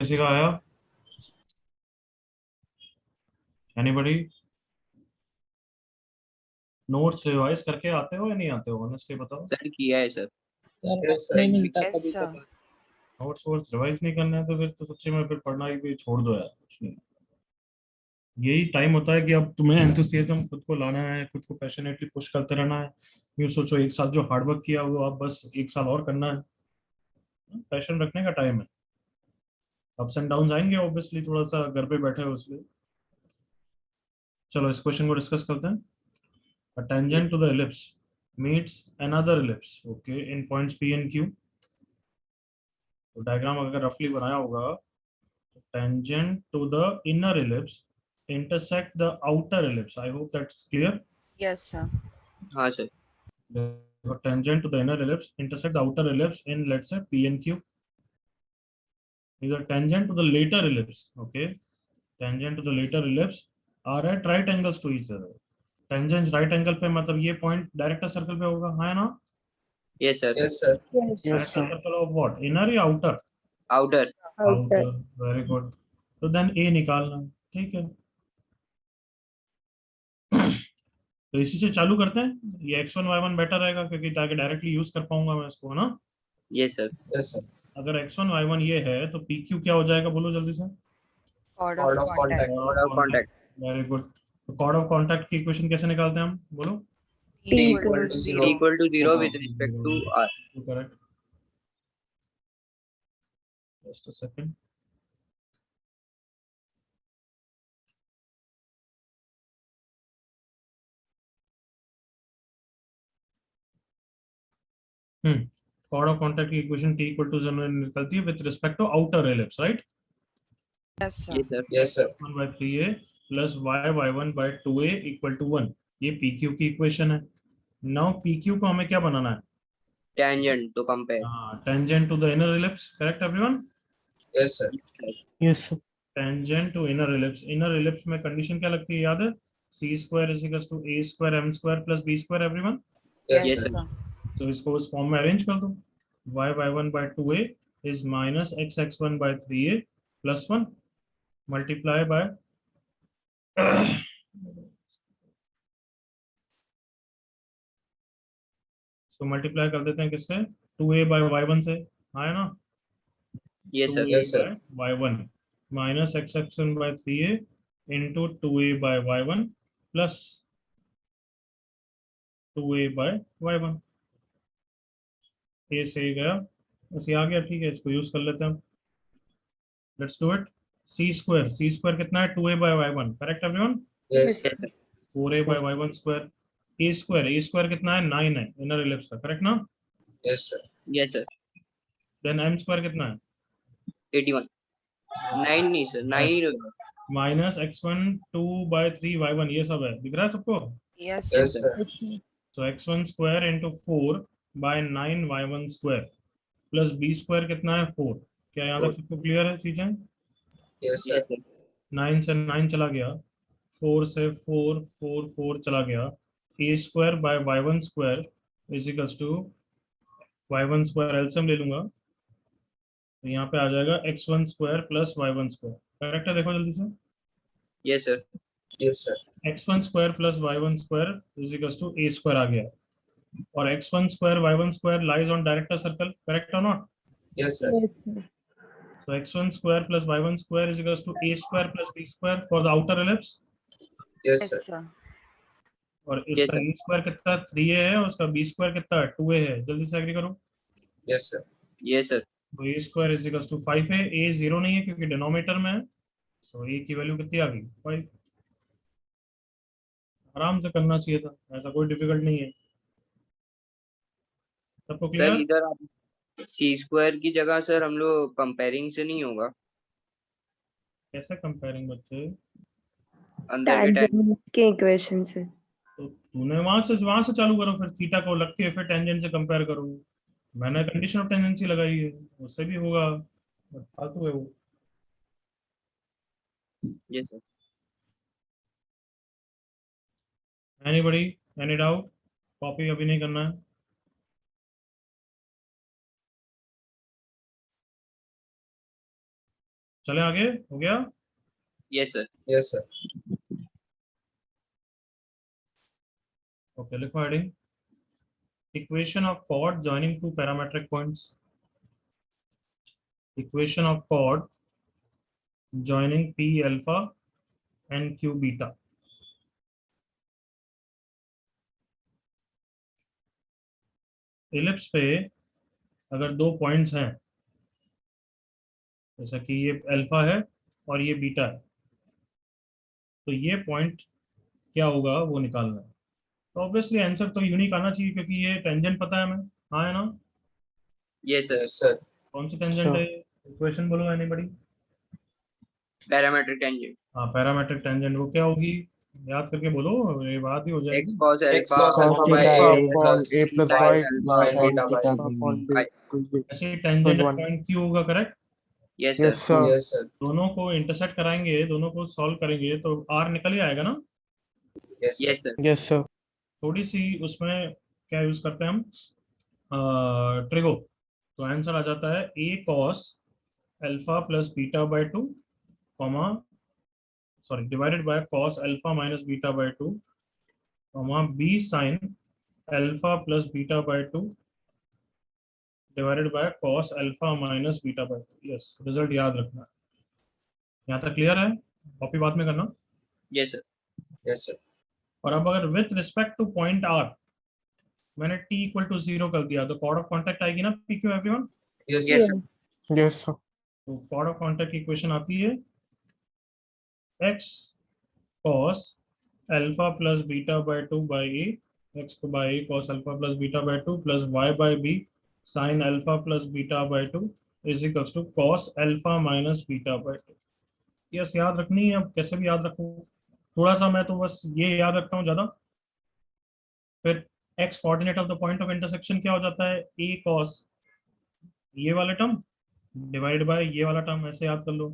किसी का आया? एनीबडी? नोट्स रिवाइज करके आते हो या नहीं आते हो, ऑनेस्टली बताओ। सर किया है सर। Yes sir. नहीं मिलता यस कभी सर। कभी। नोट्स वोट्स रिवाइज नहीं करना है तो फिर तो सच्ची में फिर पढ़ना ही भी छोड़ दो यार, कुछ नहीं। यही टाइम होता है कि अब तुम्हें एंथुसियाज्म खुद को लाना है, खुद को पैशनेटली पुश करते रहना है। यूँ सोचो एक साल जो हार्डवर्क किया वो आप बस एक साल और करना है। पैशन रखने का टाइम है। अप्स एंड डाउन आएंगे ऑब्वियसली, थोड़ा सा घर पे बैठे हो इसलिए। चलो इस क्वेश्चन को डिस्कस करते हैं। A tangent to the ellipse meets another ellipse, okay, in points P and Q. तो डायग्राम अगर रफली बनाया होगा, tangent to the inner ellipse intersect the outer ellipse. I hope that's clear. Yes sir. हाँ sir. The tangent to the inner ellipse intersect the outer ellipse in, let's say, P and Q. Is a tangent to the later ellipse, okay. Tangent to the later ellipse are at right angles to each other. Tangents right angle पे मतलब ये point director circle पे होगा, हाँ ना? Yes sir. Yes sir. Director circle of what? Inner या outer? Outer. Outer. Very good. तो then ए निकालना, ठीक है। तो इसी से चालू करते हैं। ये x1 y1 बेटर रहेगा क्योंकि ताकि डायरेक्टली यूज कर पाऊंगा मैं इसको, है ना? Yes sir. Yes sir. अगर x1 y1 ये है तो pq क्या हो जाएगा, बोलो जल्दी से। Chord chord of of contact. Chord of contact. Very good. तो कॉर्ड ऑफ कॉन्टैक्ट की इक्वेशन कैसे निकालते हैं हम, बोलो। T equal to T 0. Equal to zero with respect to R. Correct. Just a second. Chord of contact की equation t equal to 0 निकलती है with respect to outer ellipse, right? Yes sir. Yes sir. Yes sir. 1/3a plus y1/2a equal to 1। ये pq की equation है। Now pq को हमें क्या बनाना है? Tangent to compare. Tangent to the inner ellipse, correct everyone? Yes sir. Yes sir. Tangent to inner ellipse. Inner ellipse में condition क्या लगती है, याद है? C square is equal to A square M square plus B square everyone. Yes yes sir. Sir. तो इसको उस form में अरेंज कर दो। y1/2a is minus x1/3a plus 1 multiply by इसको मल्टीप्लाई कर देते हैं किससे, 2a/y1 से, हाँ है ना? Yes sir. 2a/y1 minus x1/3a into 2a/y1 plus 2a/y1। ए से ही गया, बस ये आ गया, ठीक है। इसको यूज कर लेते हैं। Let's do it. C square कितना है, 2a/y1, correct everyone? Yes. Yes sir. 4a/y1 square. A square कितना है, 9 है इनर इलिप्स का, करेक्ट ना? Yes sir. Yes sir. Then M square कितना है? 81। 9 नहीं सर, 9 ही होगा। माइनस x1/2/3y1, ये सब है, दिख रहा है सबको? Yes yes sir. Sir. So x1 square into 4/9 y1 square plus B square कितना है, 4। क्या यहाँ तक सबको क्लियर है चीजें? Yes yes sir. सर। 9 से 9 चला गया, 4 से 4 4 4 चला गया। A square by y1 square is equals to y1 square, LCM ले लूंगा तो यहाँ पे आ जाएगा x1 square plus y1 square, correct है? देखो जल्दी से। Yes sir. Yes sir. x1 square plus y1 square is equals to A square आ गया। और x1 square y1 square lies on director circle, correct और not? Yes sir. So x1 square plus y1 square is equals to a square plus b square for the outer ellipse. Yes yes sir. Sir. और yes इसका sir. e square कितना 3a है और उसका b square कितना 2a है, जल्दी से एग्री करो। Yes sir. Yes sir. तो a square is equals to 5 है, a 0 नहीं है क्योंकि डिनोमिनेटर में है। सो a की वैल्यू कितनी आ गई, 5। आराम से करना चाहिए था, ऐसा कोई डिफिकल्ट नहीं है। सबको सर क्लियर? इधर आप सी स्क्वायर की जगह सर हम लोग कंपेयरिंग से नहीं होगा कैसे कंपेयरिंग बच्चे? अंदर के टाइम। टैंजेंट के इक्वेशन से। तो तूने वहां से चालू करो, फिर थीटा को लग के फिर टेंजेंट से कंपेयर करो। मैंने कंडीशन ऑफ टेंजेंसी लगाई है, उससे भी होगा। फालतू है वो। Yes sir. Anybody, any doubt? Copy अभी नहीं करना है। चले आगे, हो गया? Yes, sir. Yes, sir. Okay, लिखो heading, equation of chord joining two parametric points. Equation of chord joining p alpha and q beta. Ellipse पे अगर दो पॉइंट्स हैं, जैसा कि ये अल्फा है और ये बीटा है, तो ये पॉइंट क्या होगा वो निकालना है। तो ऑब्वियसली आंसर तो यूनिक आना चाहिए, क्योंकि ये टेंजेंट पता है हमें। हाँ है ना? Yes, sir. Yes, sir. कौन सी टेंजेंट है? इक्वेशन बोलो एनीबॉडी। Parametric tangent. हाँ, पैरामेट्रिक टेंजेंट वो क्या होगी? याद करके बोलो, ये बात ही हो X जाएगी। cos X alpha cos alpha by by A A plus plus A plus sin Y alpha sin upon beta by upon B I. equals B. ऐसे tangent Plus one. Point Q होगा, correct? Yes, sir. Yes, sir. Yes, sir. दोनों को intersect कराएंगे, दोनों को solve करेंगे तो are निकल ही आएगा ना। Yes, sir. Yes, sir. Yes, sir. थोड़ी सी उसमें क्या यूज करते हैं हम, ट्रिगो। तो आंसर आ जाता है A cos alpha plus beta by two, comma sorry divided by cos alpha minus beta by two, comma B sine alpha plus beta by two divided by cos alpha minus beta by two. Yes, result याद रखना। यहाँ तक clear है? Copy बाद में करना। Yes, sir. Yes, sir. और अब अगर with respect to point R मैंने t इक्वल टू 0 कर दिया, तो कॉर्ड ऑफ कॉन्टैक्ट आएगी ना P Q everyone. Yes, Yes, sir. sir. Yes, sir. तो कॉर्ड ऑफ कॉन्टैक्ट की इक्वेशन आती है x cos alpha plus beta by two by A, X को by A cos alpha plus beta by two plus Y by B sine alpha plus beta by two is equals to cos alpha minus beta by two. Yes, याद रखनी है। अब कैसे भी याद रखो, थोड़ा सा मैं तो बस ये याद रखता हूँ ज्यादा। फिर x coordinate of the point of intersection क्या हो जाता है, a cos ये वाला टर्म डिवाइड बाय ये वाला टर्म, ऐसे याद कर लो।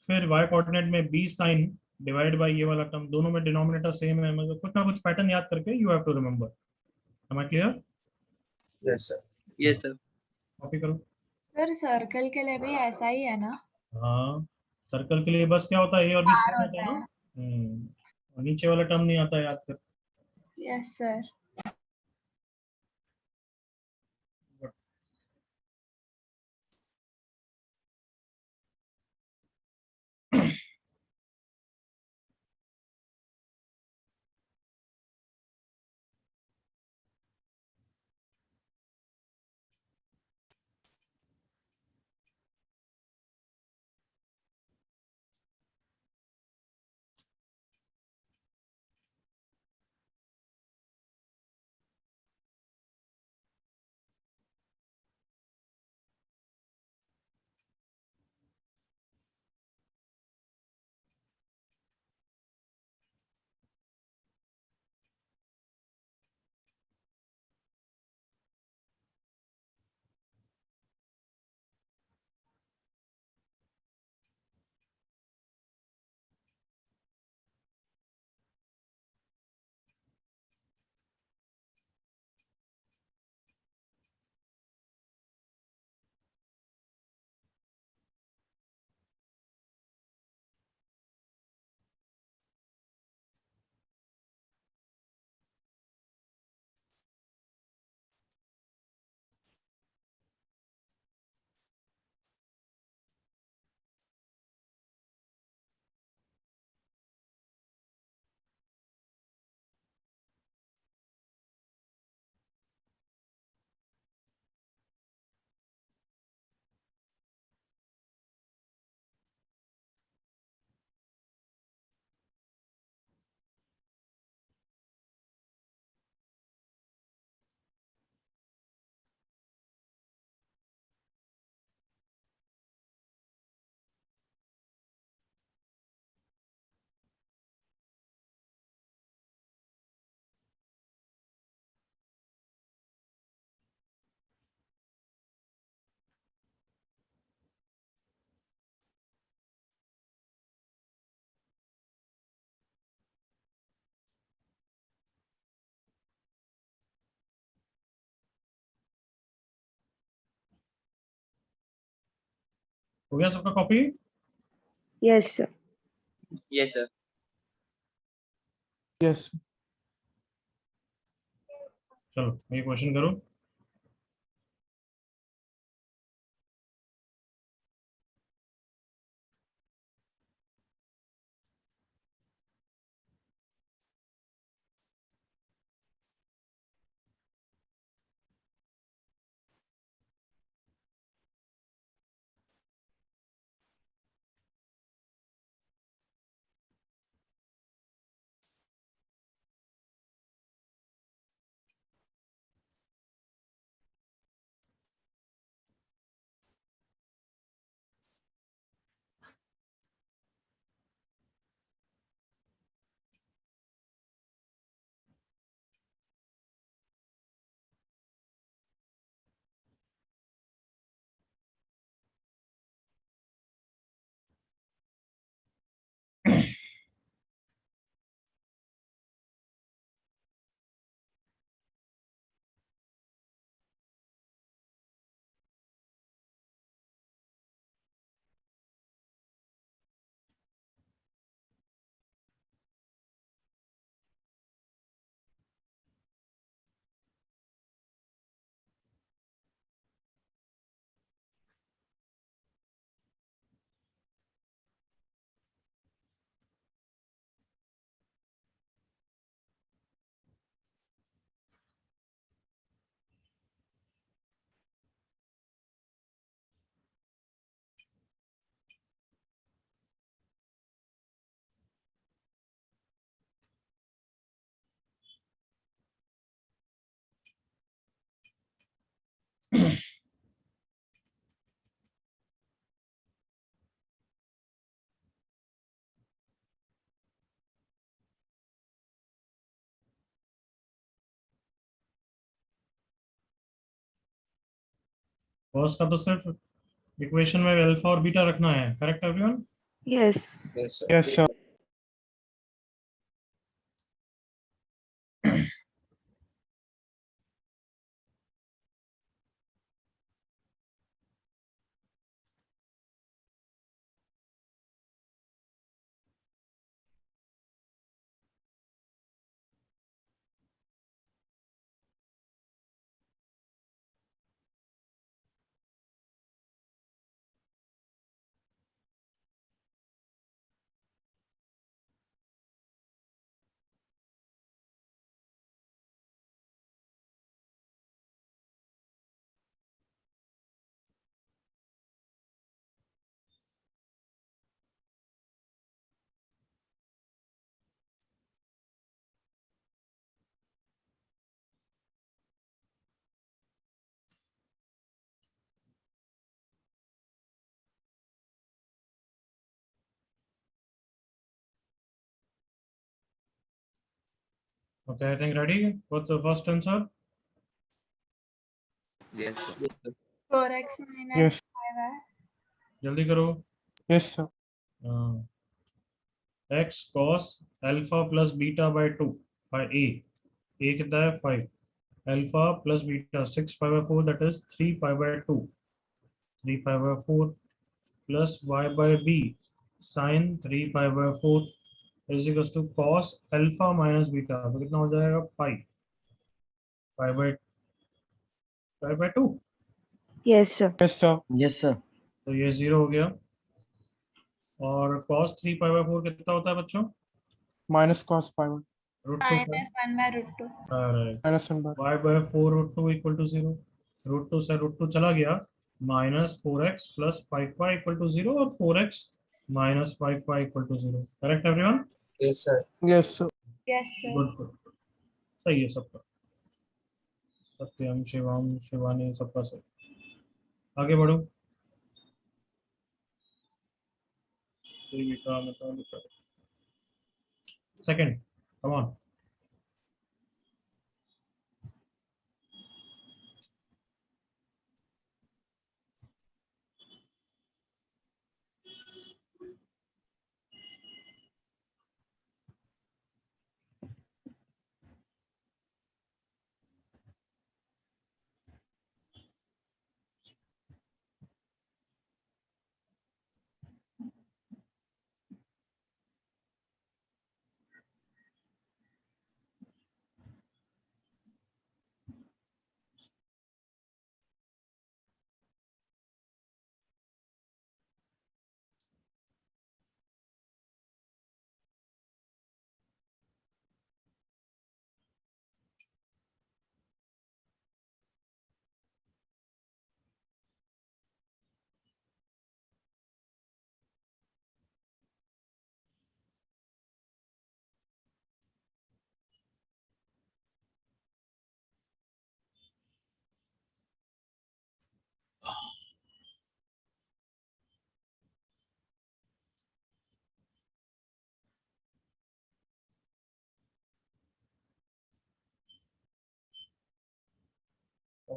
फिर y कोऑर्डिनेट में b साइन डिवाइड बाय ये वाला टर्म, दोनों में डिनोमिनेटर सेम है, मतलब कुछ ना कुछ पैटर्न याद करके you have to remember. Am I clear? Yes, sir. Yes, sir. Copy करो। सर सर्कल के लिए भी ऐसा ही है ना? हाँ, सर्कल के लिए बस क्या होता है, ए और बी बार सेम होता होता है ना। है। और नीचे वाला टर्म नहीं आता, याद कर। Yes sir. हो गया सबका copy? Yes, sir. Yes, sir. Yes. चलो ये क्वेश्चन करो. फर्स्ट का तो सिर्फ इक्वेशन में अल्फा और बीटा रखना है. Correct everyone? Yes. Yes, sir. Yes, sir. Okay, I think ready. What's the first answer? Yes, sir. Yes, sir. 4x minus Yes. 5y. जल्दी करो. Yes, sir. X cos alpha plus beta by 2 by a. A कितना है 5. Alpha plus beta 6 pi by 4, that is 3 pi by 2. 3 pi by 4 plus y by b sin 3 pi by 4 is equals to cos alpha minus beta. तो कितना हो जाएगा pi. pi by 2. Yes, sir. Yes, sir. Yes, sir. तो ये 0 हो गया. और cos 3 pi by 4 कितना होता है बच्चों? Minus cos pi. Root 2 Minus 1 by root 2. Minus 1 by. y by 4 root 2 equal to 0. Root 2 से रूट 2 चला गया. Minus 4x plus 5y equal to 0 और 4x minus 5y equal to 0. Correct everyone? Yes, sir. Yes, sir. Yes, sir. Good good. सही है सबका. सत्यम शिवम शिवानी सबका सही. आगे बढ़ो. सेकंड. Come on.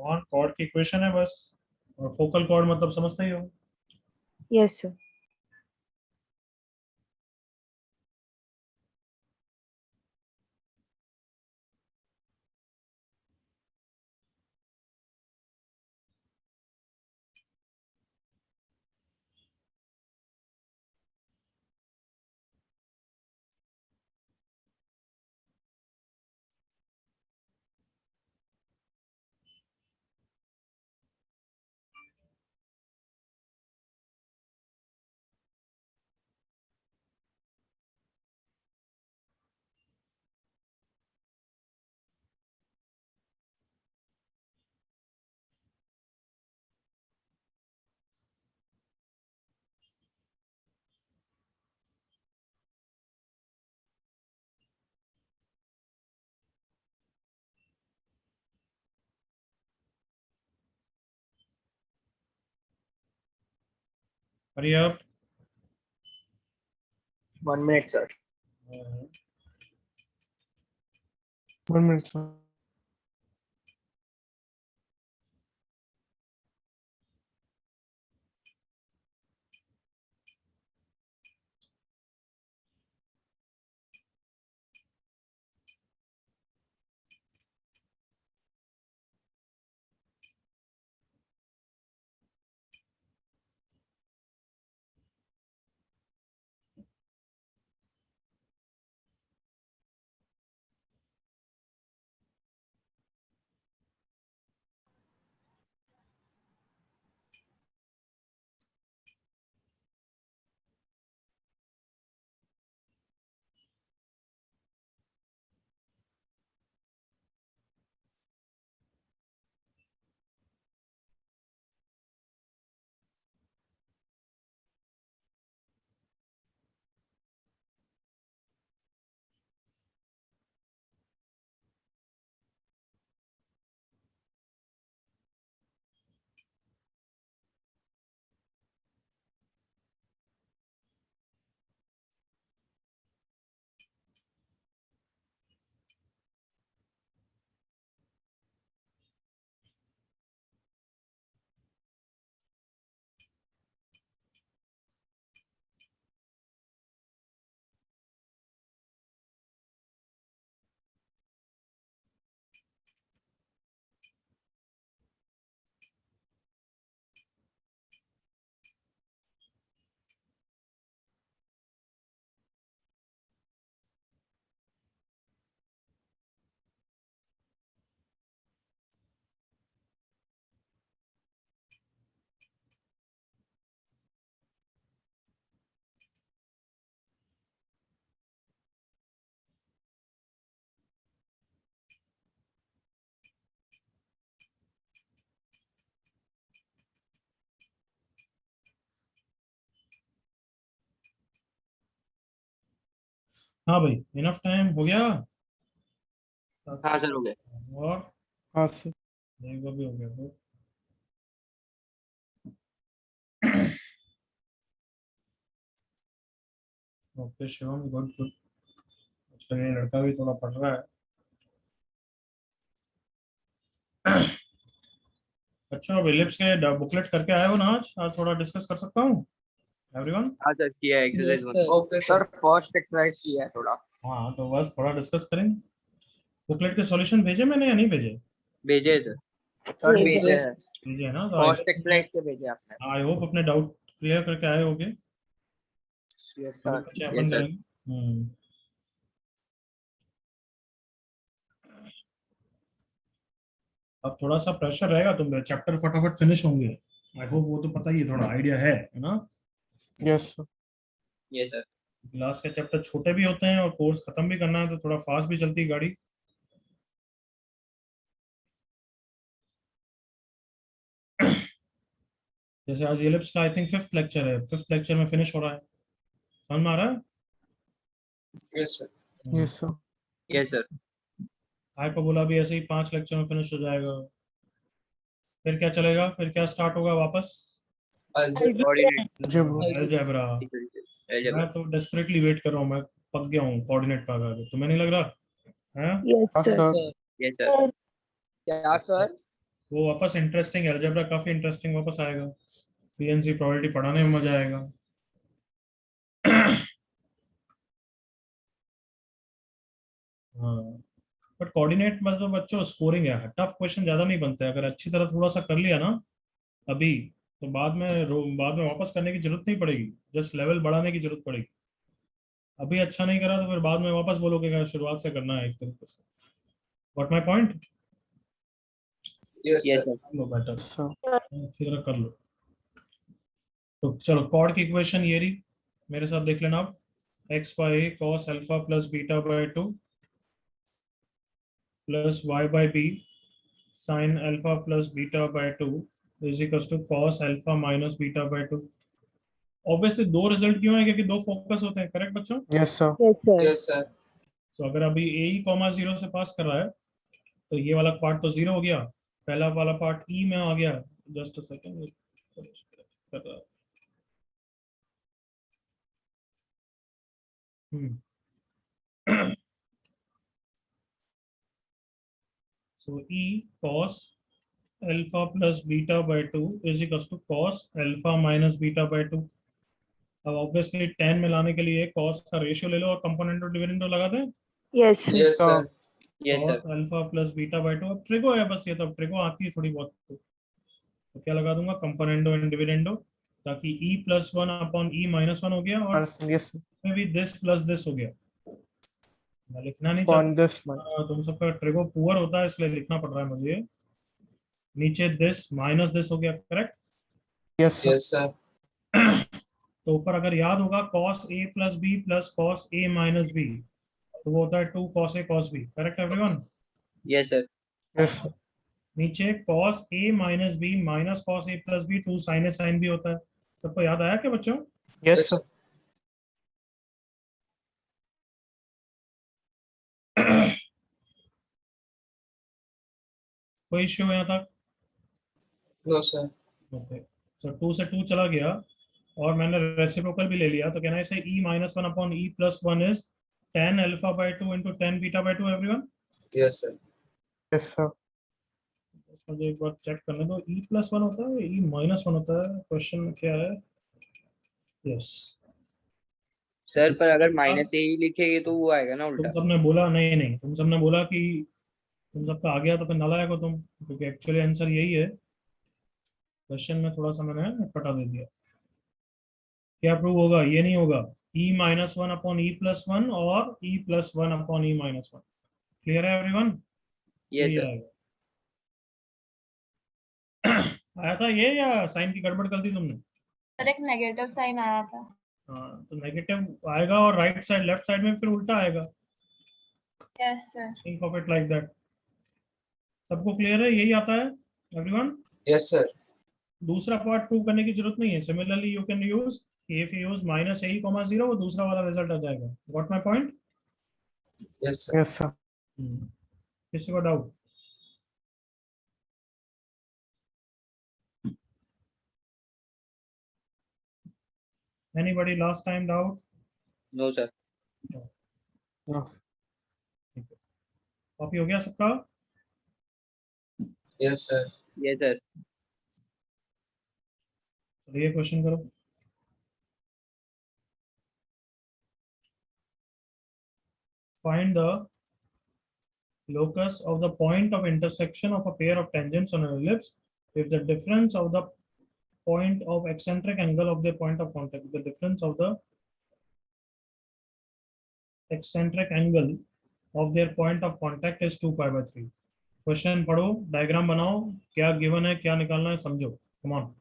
और कॉर्ड की इक्वेशन है बस, और फोकल कॉर्ड मतलब समझते ही हो। Yes, sir. हरी आप। 1 minute, sir. 1 minute, sir. हाँ भाई, इनफ टाइम हो गया। हाँ सर हो गया। और हाँ, sir. नहीं, वो भी हो गया तो। Okay Shivam, good good. अच्छा, ये लड़का भी थोड़ा पढ़ रहा है। अच्छा, अब इलिप्स के बुकलेट करके आए हो ना? आज थोड़ा डिस्कस कर सकता हूँ एवरीवन? हाँ सर किया है exercise 1। Okay, sir. First exercise किया है थोड़ा। हाँ तो बस थोड़ा डिस्कस करेंगे। बुकलेट के सॉल्यूशन भेजे मैंने या नहीं भेजे? भेजे है सर। सर Yes, भेजे है। भेजे है ना? फर्स्ट तो एक्सरसाइज के भेजे आपने। आई होप अपने डाउट क्लियर करके आए होगे। यस अभी सर। बच्चे यस अपन सर। करेंगे। अब थोड़ा सा प्रेशर रहेगा, तुम चैप्टर फटाफट फिनिश होंगे। आई होप, वो तो पता ही है, थोड़ा आइडिया है ना? Yes, sir. Yes sir. Class के चैप्टर छोटे भी होते हैं और कोर्स खत्म भी करना है, तो थोड़ा फास्ट भी चलती है गाड़ी। जैसे आज एलिप्स का आई थिंक 5th लेक्चर है, 5th लेक्चर में फिनिश हो रहा है। समझ में आ रहा है? Yes, sir. Yes, sir. Yes sir. Hyperbola भी ऐसे ही 5 लेक्चर में फिनिश हो जाएगा। फिर क्या चलेगा? फिर क्या स्टार्ट होगा वापस? Algebra. कोऑर्डिनेट। Algebra. अलजेब्रा। मैं तो डेस्परेटली वेट कर रहा हूँ, मैं पक गया हूँ कोऑर्डिनेट का आगे। तुम्हें नहीं लग रहा है? Yes, हाँ, sir. sir. Yes sir. क्या सर? वो वापस इंटरेस्टिंग, अलजेब्रा काफी इंटरेस्टिंग वापस आएगा, पीएनसी प्रोबेबिलिटी पढ़ाने में मजा आएगा। हाँ, बट कोऑर्डिनेट मतलब बच्चों स्कोरिंग है, टफ क्वेश्चन ज्यादा नहीं बनते, अगर अच्छी तरह थोड़ा सा कर लिया ना अभी, तो बाद में वापस करने की जरूरत नहीं पड़ेगी, जस्ट लेवल बढ़ाने की जरूरत पड़ेगी। अभी अच्छा नहीं करा तो फिर बाद में वापस बोलोगे कि शुरुआत से करना है एक तरीके से। What my point? Yes, Yes, sir. sir. Low better, Yes, sir. अच्छी तरह कर लो। तो चलो कॉर्ड की इक्वेशन ये रही, मेरे साथ देख लेना आप। X by cos alpha plus beta by two plus y by b sine alpha plus beta by two is equal to cos alpha minus beta by two. Obviously दो रिजल्ट क्यों है, क्योंकि दो फोकस होते हैं, करेक्ट बच्चों? Yes, sir. Yes, sir. Yes, sir. तो अगर अभी ए ई कॉमा जीरो से पास कर रहा है तो ये वाला पार्ट तो जीरो हो गया, पहला वाला पार्ट ई में आ गया। जस्ट अ सेकंड कर रहा है। So E cos alpha plus beta by 2 is equals to cos alpha minus beta by 2। अब ऑब्वियसली tan में लाने के लिए cos का रेशियो ले लो और कंपोनेंट और डिविडेंड लगा दें। Yes, sir. Yes, sir. Yes, sir. cos alpha plus beta by 2, अब ट्रिगो है बस, ये तो ट्रिगो आती है थोड़ी बहुत, तो क्या लगा दूंगा कंपोनेंडो एंड डिविडेंडो, ताकि E plus one upon E minus one हो गया और Understand? Yes, sir. में भी दिस प्लस दिस हो गया। मैं लिखना नहीं On चाहता, this month. तुम सबका ट्रिगो पुअर होता है इसलिए लिखना पड़ रहा है मुझे। नीचे दिस माइनस दिस हो गया, correct? Yes, sir. Yes, sir. तो ऊपर अगर याद होगा cos a plus b plus cos a minus b, तो वो होता है 2 cos a cos b, correct everyone? Yes, sir. Yes, sir. नीचे cos a minus b minus cos a plus b 2 sin a sin b होता है। सबको याद आया क्या बच्चों? Yes, Yes, sir. sir. कोई इश्यू यहाँ तक? No, sir. ओके, सो 2 से 2 चला गया और मैंने रेसिप्रोकल भी ले लिया, तो कहना है इसे e minus one upon E plus one is tan alpha by two into tan beta by to everyone. Yes, sir. Yes, sir. मुझे एक बार चेक करने दो, e प्लस वन होता है e माइनस वन होता है, क्वेश्चन में क्या है? यस सर पर अगर माइनस ए ही लिखेंगे तो वो आएगा ना तुम उल्टा। सबने बोला नहीं नहीं, तुम सबने बोला कि तुम सबका आ गया तो फिर नालायक हो तुम, क्योंकि एक्चुअली आंसर यही है। क्वेश्चन में थोड़ा सा मैंने पटा दे दिया। क्या प्रूव होगा? ये नहीं होगा, e minus one upon E plus one और e plus one upon E minus one. Clear है एवरीवन? Yes, यही sir. आएगा। आया था ये या साइन की गड़बड़ कर दी तुमने? सर एक नेगेटिव साइन आया था। हाँ, तो नेगेटिव आएगा और राइट साइड लेफ्ट साइड में फिर उल्टा आएगा। Yes sir. Think of it like that. सबको क्लियर है? यही आता है एवरीवन? Yes, sir. दूसरा पार्ट प्रूव करने की जरूरत नहीं है। Similarly you can use, if you use minus A comma zero, वो दूसरा वाला रिजल्ट आ जाएगा। What my point? Yes, sir. Yes, sir. किसी को doubt? Anybody last time doubt? No, sir. Yes. Copy हो गया सबका? Yes, sir. Yes, sir. चलिए क्वेश्चन करो। Find the locus of the point of intersection of a pair of tangents on an ellipse if the difference of the point of eccentric angle of their point of contact, the difference of the eccentric angle of their point of contact is 2 pi by 3। Question पढ़ो, diagram बनाओ, क्या given है, क्या निकालना है, समझो। Come on.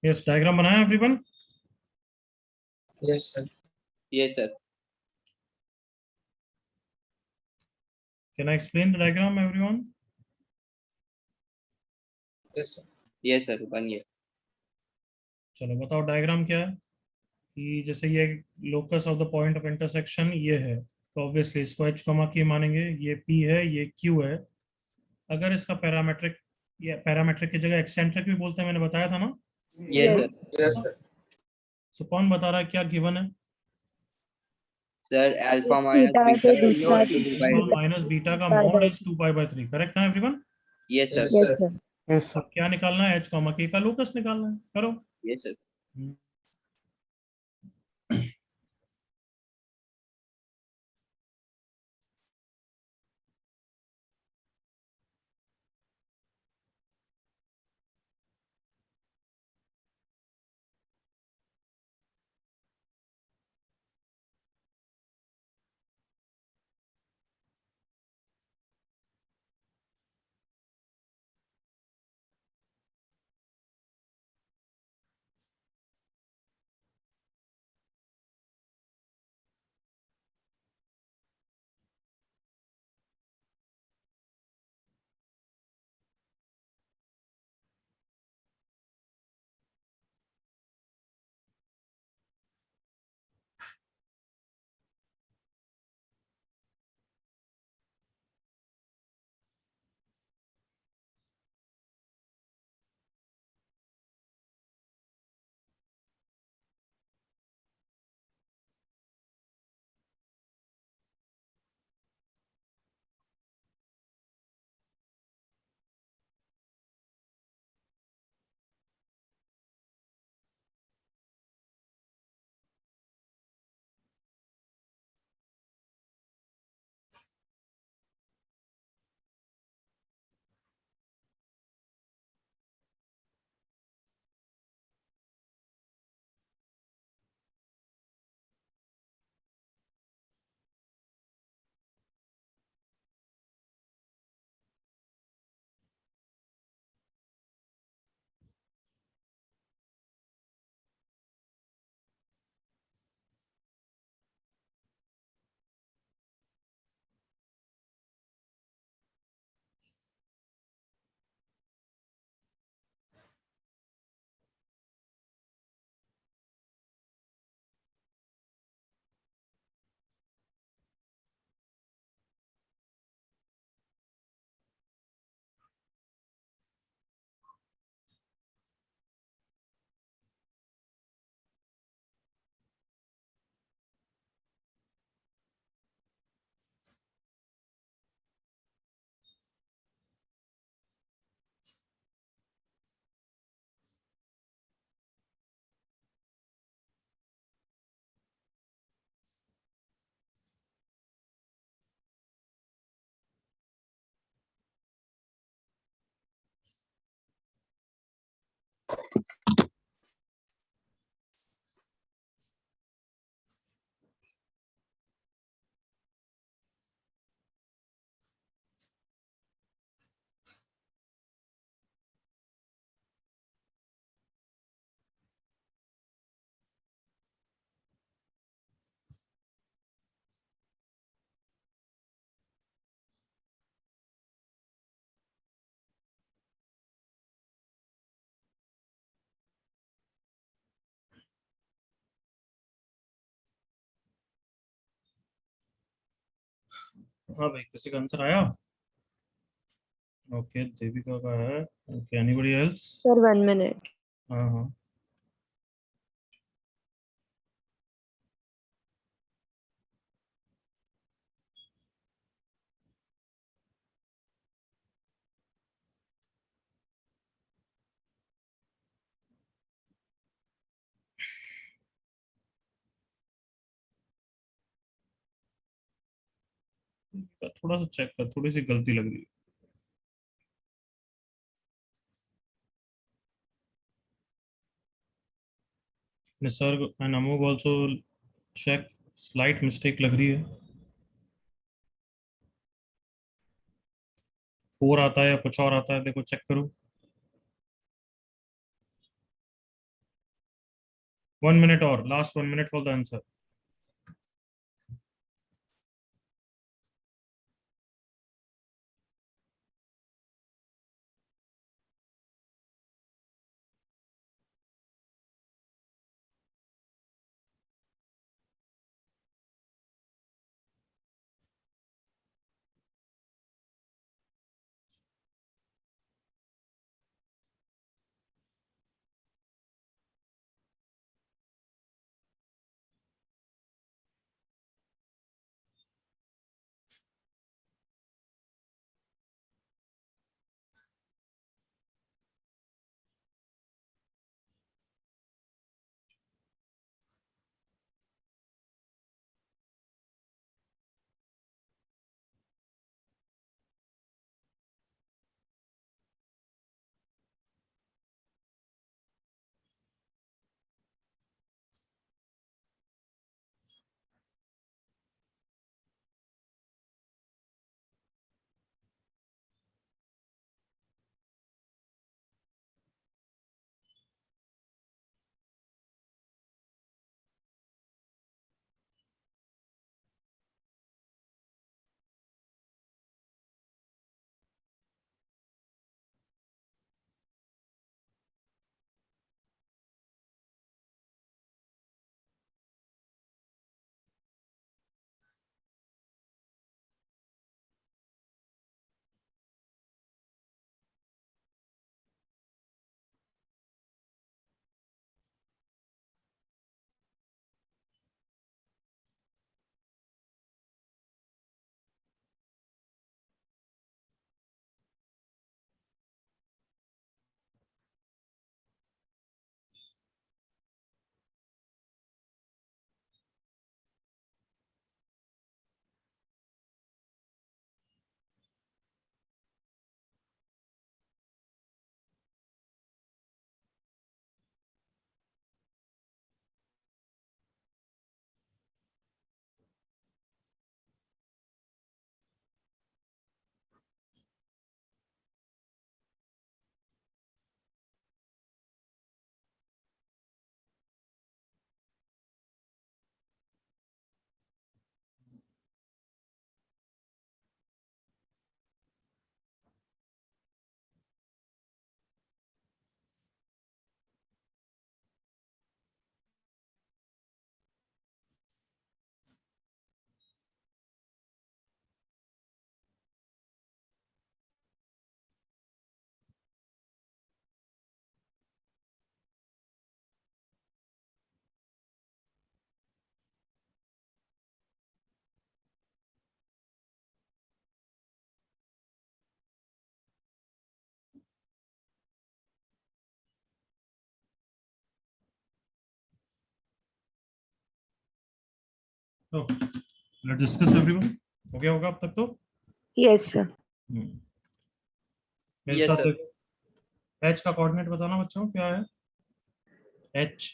Yes, diagram बनाया everyone? Yes, sir. Yes, sir. Can I explain the diagram everyone? Yes, sir. Yes, sir. बन गया। चलो बताओ डायग्राम क्या है। कि जैसे ये locus of the point of intersection ये है, तो ऑब्वियसली इसको h कॉमा की मानेंगे, ये p है, ये q है। अगर इसका पैरामेट्रिक, या पैरामेट्रिक की जगह एक्सेंट्रिक भी बोलते हैं, मैंने बताया था ना। Yes, Yes. sir. Yes, sir. सो कौन बता रहा है क्या गिवन है? Sir, alpha Theta minus by beta beta equal to 2 by alpha 3. Minus beta का Pi मॉड by इज 2 पाई/3, करेक्ट है everyone? Yes, sir. Yes, Yes, sir. sir. Yes, sir. अब क्या निकालना है, h कॉमा k का locus निकालना है, करो। Yes, sir. हाँ भाई, किसी का आंसर आया? ओके, देविका का है। Okay, anybody else? Sir, 1 minute. हाँ हाँ। थोड़ा सा चेक कर, थोड़ी सी गलती लग रही है। Nisarg and Amogh also check, slight mistake लग रही है। 4 आता है या कुछ और आता है, देखो चेक करो। 1 minute और, last 1 minute for the answer. तो लेट्स डिस्कस एवरीवन। हो गया होगा अब तक तो? Yes, sir. मेरे Yes, साथ sir. देखो, एच का कोऑर्डिनेट बताना बच्चों क्या है? H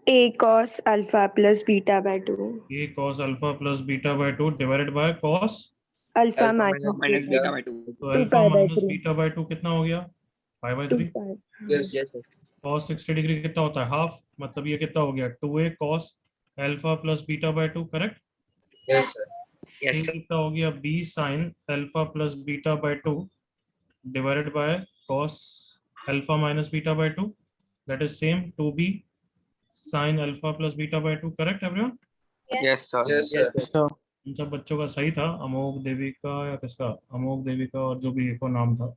A cos alpha plus beta by 2. A cos alpha plus beta by 2 divided by cos, Alpha Alpha minus Minus beta. beta by 2. तो 2 alpha pi by minus 3. Beta by 2 कितना हो गया? 5/3। 2 pi. Yes. Yes, sir. cos 60 degree कितना होता है? Half, मतलब ये कितना हो गया? 2a cos alpha plus beta by 2, correct? Yes, sir. Yes, ये sir. कितना हो गया? b sin alpha plus beta by 2 divided by cos alpha minus beta by 2, that is same 2b sin alpha plus beta by 2, correct everyone? Yes, sir. Yes, sir. Yes, sir. sir. इन सब बच्चों का सही था। अमोघ देवी का या किसका? अमोघ देवी का और जो भी एक और नाम था।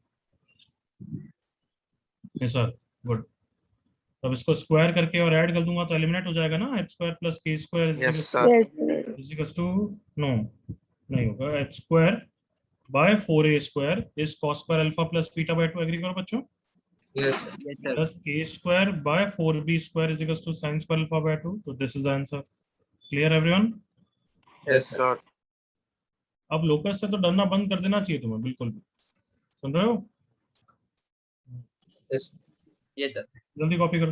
Yes sir, good. अब इसको स्क्वायर करके और ऐड कर दूंगा तो एलिमिनेट हो जाएगा ना, एच स्क्वायर प्लस के square Yes, sir. Yes, sir. Is two, no नहीं होगा, H square by 4a square is cos square alpha plus beta by 2, agree करो बच्चों? Yes, sir. Yes, sir. Plus के square by 4b square is two sine square alpha by 2, तो this is the answer. Clear everyone? Yes, sir. Sir. अब locus से तो डरना बंद कर देना चाहिए तुम्हें, बिल्कुल भी। सुन रहे हो? Yes. Yes, sir. जल्दी कॉपी करो।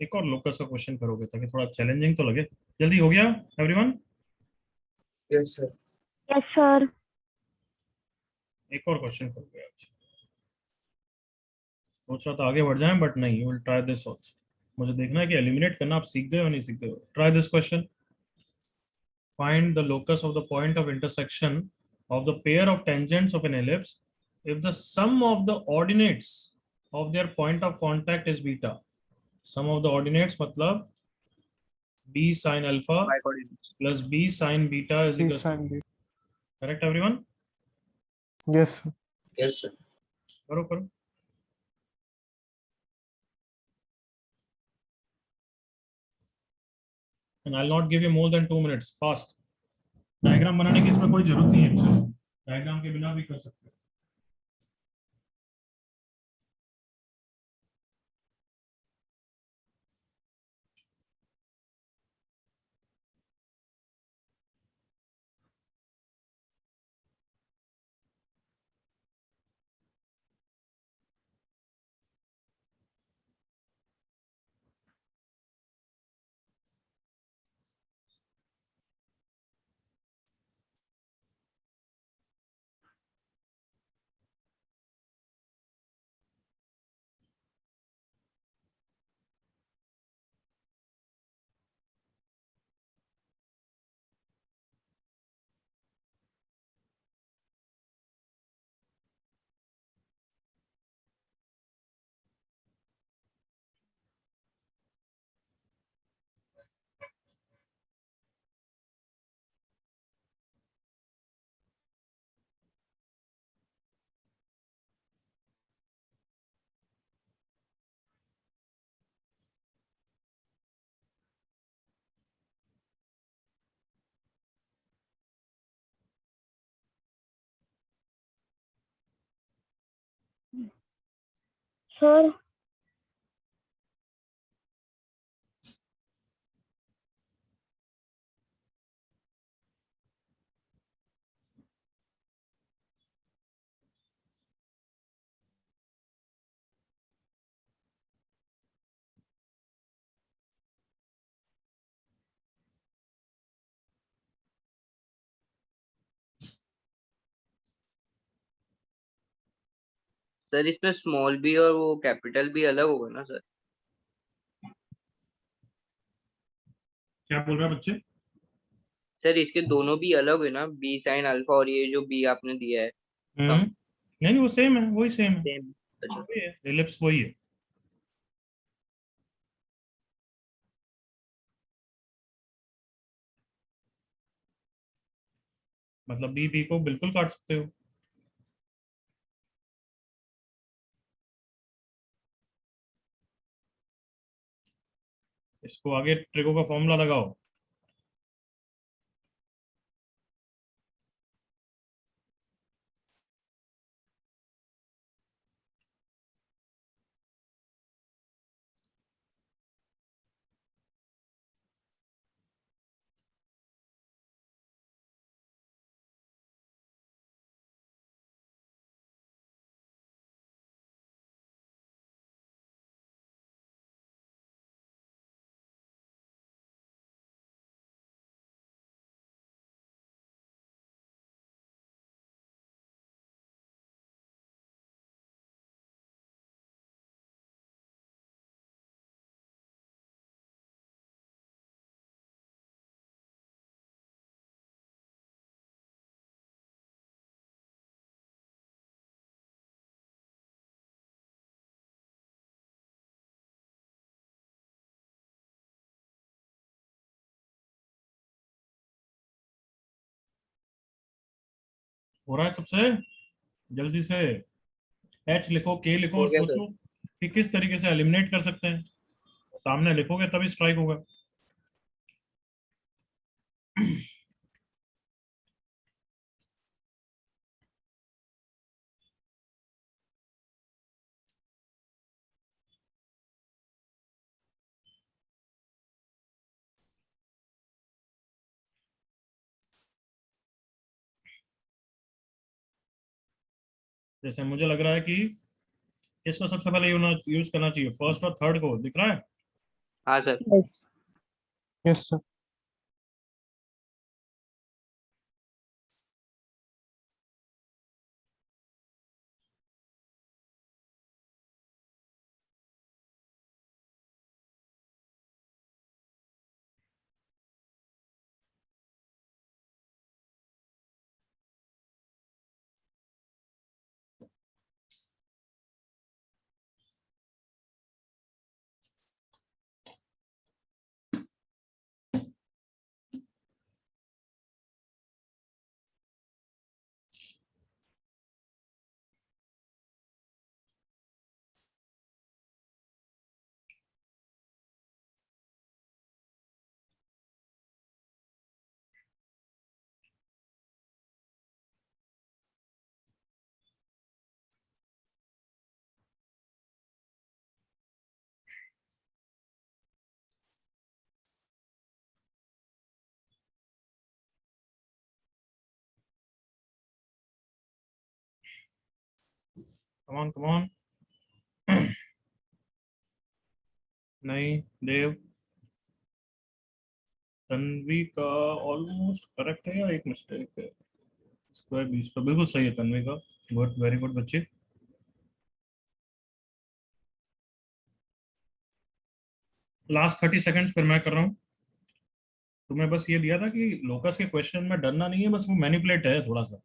एक और लोकस का क्वेश्चन करोगे ताकि थोड़ा चैलेंजिंग तो लगे। जल्दी हो गया एवरीवन? Yes, sir. Yes, sir. एक और क्वेश्चन करोगे आज। सोच रहा था आगे बढ़ जाएं बट नहीं, विल ट्राई दिस आल्सो। मुझे देखना है कि एलिमिनेट करना आप सीखते हो या नहीं सीखते हो। Try this question. Find the locus of the point of intersection of the pair of tangents of an ellipse if the sum of the ordinates of their point of contact is beta. Sum of the ordinates मतलब b sin alpha Y coordinates. plus b sin beta is C equal to, sin B. correct everyone? Yes, sir. Yes, sir. करो करो। And I'll not give you more than 2 minutes. Fast. Diagram बनाने की इसमें कोई जरूरत नहीं है, diagram के बिना भी कर सकते हो। Sir. सर इसमें स्मॉल बी और वो कैपिटल बी अलग होगा ना सर? क्या बोल रहे हैं बच्चे? सर इसके दोनों भी अलग है ना, बी साइन अल्फा और ये जो बी आपने दिया है नहीं नहीं, वो सेम है, वही सेम है, सेम? अच्छा वही है, एलिप्स वही है। मतलब बी बी को बिल्कुल काट सकते हो। इसको आगे ट्रिगो का फॉर्मूला लगाओ। हो रहा है सबसे? जल्दी से एच लिखो, के लिखो हो और गया सर। सोचो कि किस तरीके से एलिमिनेट कर सकते हैं। सामने लिखोगे तभी स्ट्राइक होगा। जैसे मुझे लग रहा है कि इसको सबसे पहले यूज करना चाहिए, फर्स्ट और थर्ड को, दिख रहा है? हाँ सर। Yes. Yes, sir. Come on. नहीं, देव, तन्वी का ऑलमोस्ट करेक्ट है या एक मिस्टेक है? स्क्वायर बी स्क्वायर बिल्कुल सही है तन्वी का। गुड, वेरी गुड बच्चे। लास्ट 30 सेकंड्स फिर मैं कर रहा हूँ। तुम्हें बस ये दिया था कि लोकस के क्वेश्चन में डरना नहीं है, बस वो मैनिपुलेट है थोड़ा सा।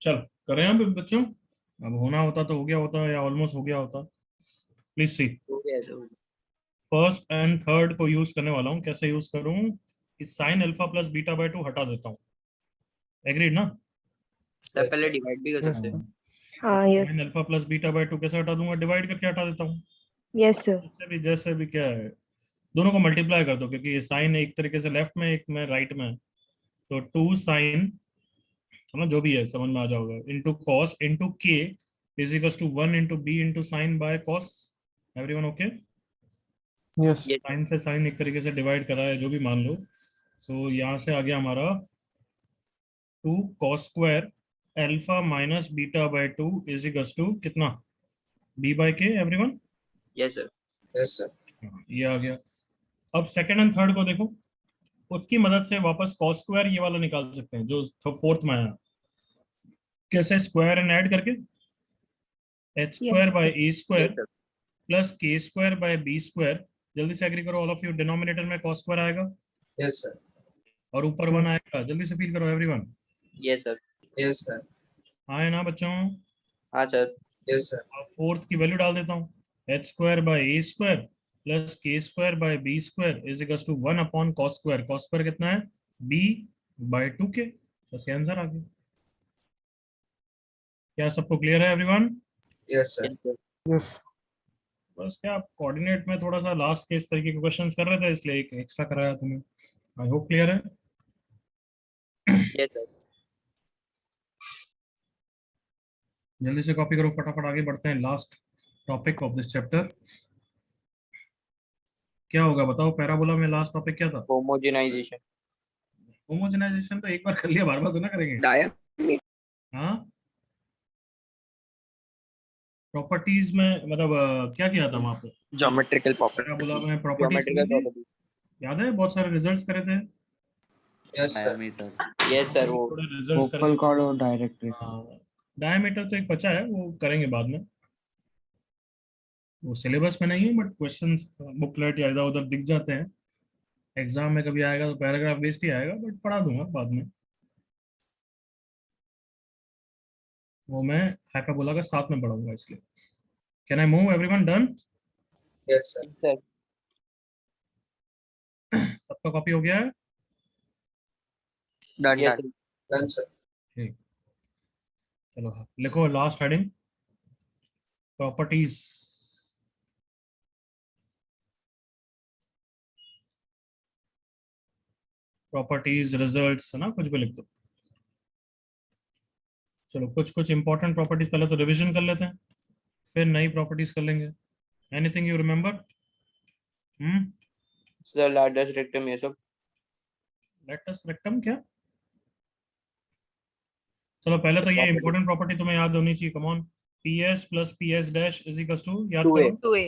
चल करें अब बच्चों। अब होना होता तो हो गया होता या ऑलमोस्ट हो गया होता। प्लीज सी, हो गया सर। फर्स्ट एंड थर्ड को यूज करने वाला हूँ। कैसे यूज करूँ? इस sign alpha plus beta by 2 हटा देता हूँ। एग्रीड ना? सर Yes, पहले sir. डिवाइड भी कर Yes, सकते sir. हैं। हाँ, yes. Sign alpha plus beta by 2 कैसे हटा दूंगा? डिवाइड करके हटा देता हूँ। Yes, sir. जैसे भी क्या है, दोनों को मल्टीप्लाई कर दो, क्योंकि ये साइन एक तरीके से लेफ्ट में, एक में राइट में है। तो 2 साइन, समझ जो भी है समझ में आ जाओगे, into cos into k is equals to 1 into b into sine by cos. Everyone okay? Yes. ये साइन से साइन एक तरीके से डिवाइड करा है, जो भी मान लो। सो यहाँ से आ गया हमारा 2 cos square alpha minus beta by 2 is equals to कितना? B by k. Everyone yes sir. Yes, sir. ये आ गया। अब सेकंड एंड थर्ड को देखो, उसकी मदद से वापस कॉस स्क्वायर ये वाला निकाल सकते हैं जो फोर्थ में आया। कैसे? स्क्वायर एंड ऐड करके H square Yes, by sir. A yes square sir. Plus के स्क्वायर बाय बी स्क्वायर। जल्दी से एग्री करो ऑल ऑफ यू, डिनोमिनेटर में कॉस स्क्वायर आएगा Yes, sir. और ऊपर 1 आएगा। जल्दी से फील करो everyone. Yes sir. Yes, sir. आए ना बच्चों? हाँ सर। Yes, sir. अब फोर्थ की वैल्यू डाल देता हूँ। H square by A square plus के square by B square is equal to 1 upon cos square. Cos square कितना है? बी बाय 2 के। बस आंसर आ गया। क्या सबको क्लियर है everyone? Yes, sir. Yes sir. Yes. बस क्या, आप कोऑर्डिनेट में थोड़ा सा लास्ट के इस तरीके के क्वेश्चंस कर रहे थे, इसलिए एक एक्स्ट्रा कराया तुम्हें। आई होप क्लियर है। Yes sir. जल्दी से कॉपी करो, फटाफट आगे बढ़ते हैं। Last topic of this chapter क्या होगा बताओ? पैराबोला में लास्ट टॉपिक क्या था? होमोजेनाइजेशन। होमोजेनाइजेशन तो एक बार कर लिया, बार बार तो ना करेंगे। डाया। हाँ, प्रॉपर्टीज में मतलब क्या किया था वहां पे? Geometrical parabola property. में प्रॉपर्टीज ज्योमेट्रिकल करी थी, प्रॉपर्टी। याद है? बहुत सारे रिजल्ट्स करे थे। Yes, sir. Yes sir. वो थोड़े रिजल्ट्स करे। Vocal cord और डायरेक्ट्रिक। हाँ, डायमीटर तो एक बचा है, वो करेंगे बाद में। वो सिलेबस में नहीं है, बट क्वेश्चंस बुकलेट या इधर उधर दिख जाते हैं। एग्जाम में कभी आएगा तो पैराग्राफ बेस्ड ही आएगा, बट पढ़ा दूंगा बाद में। वो मैं हाइपरबोला का साथ में पढ़ाऊंगा, इसलिए। Can I move everyone? Done? Yes, sir. Sir. सबका कॉपी हो गया है? Done done. Done, sir. ठीक, चलो लिखो last heading, properties. Properties, results, है ना, कुछ भी लिख दो। चलो कुछ कुछ इंपॉर्टेंट प्रॉपर्टीज पहले तो रिवीजन कर लेते हैं, फिर नई प्रॉपर्टीज कर लेंगे। Anything you remember? Sir largest rectum ये सब। लेटस रेक्टम क्या? चलो पहले तो ये इंपॉर्टेंट प्रॉपर्टी तुम्हें याद होनी चाहिए। Come on, PS plus PS dash is equals to, याद 2A. करो। 2A.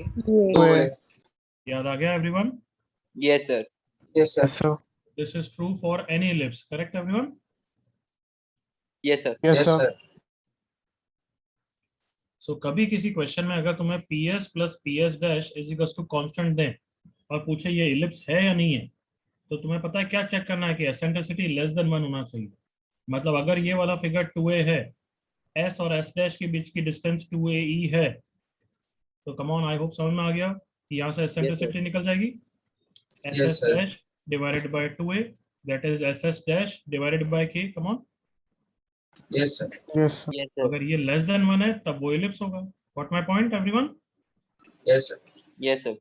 2A. याद आ गया एवरीवन? Yes sir. Yes, sir. Yes, sir. This is true for any ellipse, correct everyone? Yes sir. Yes, Yes, sir. sir. So कभी किसी question में अगर तुम्हें PS plus PS dash is equals to constant दें और पूछे ये इलिप्स है या नहीं है, तो तुम्हें पता है क्या चेक करना है कि एसेंट्रिसिटी लेस देन 1 होना चाहिए। मतलब अगर ये वाला फिगर 2A है, S और S डैश के बीच की डिस्टेंस 2AE है, तो कम ऑन, आई होप समझ में आ गया कि यहाँ से एसेंट्रिसिटी निकल जाएगी Yes, SS sir. Dash divided by 2A, that is SS dash divided by K। Come on, Yes, sir. Yes, sir. Yes sir. अगर ये लेस देन 1 है तब वो इलिप्स होगा। What my point everyone? Yes, sir. Yes sir.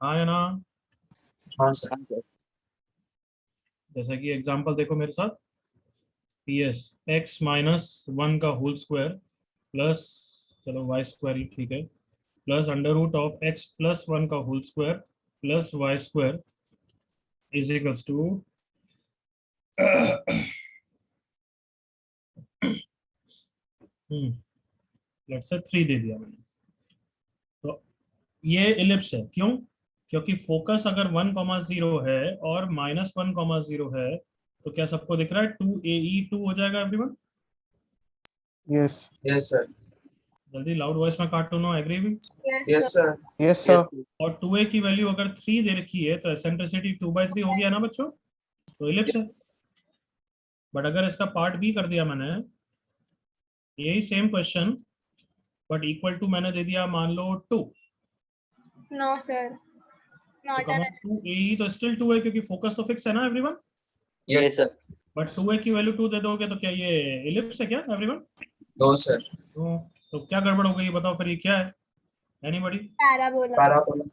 हाँ या ना? हाँ, sir. हाँ sir. जैसा कि एग्जांपल देखो मेरे साथ, PS x माइनस 1 का होल स्क्वायर प्लस, चलो y स्क्वायर ही ठीक है, plus under root of x plus 1 का whole square plus y square is equals to let's say 3 दे दिया मैंने। तो ये इलिप्स है, क्यों? क्योंकि फोकस अगर 1,0 है और -1,0 है, तो क्या सबको दिख रहा है 2AE2 हो जाएगा एवरीवन? Yes. Yes, sir. जल्दी लाउड वॉइस में काटो, नो एग्री भी? Yes, Yes, sir. sir. Yes, sir. Yes sir. और 2A की वैल्यू अगर 3 दे रखी है तो एसेंट्रिसिटी 2/3 हो गया ना बच्चों, तो इलिप्स है। बट अगर इसका पार्ट B कर दिया मैंने, यही same question but equal to मैंने दे दिया मान लो 2, No, sir. तो Not कम an 2AE तो स्टिल 2 है क्योंकि फोकस तो फिक्स है ना everyone. Yes, Yes, sir. But 2A की वैल्यू 2 दे दोगे तो क्या ये इलिप्स है क्या एवरीवन? No, sir. तो क्या गड़बड़ हो गई बताओ फिर, ये क्या है? Anybody? parabola. Parabola.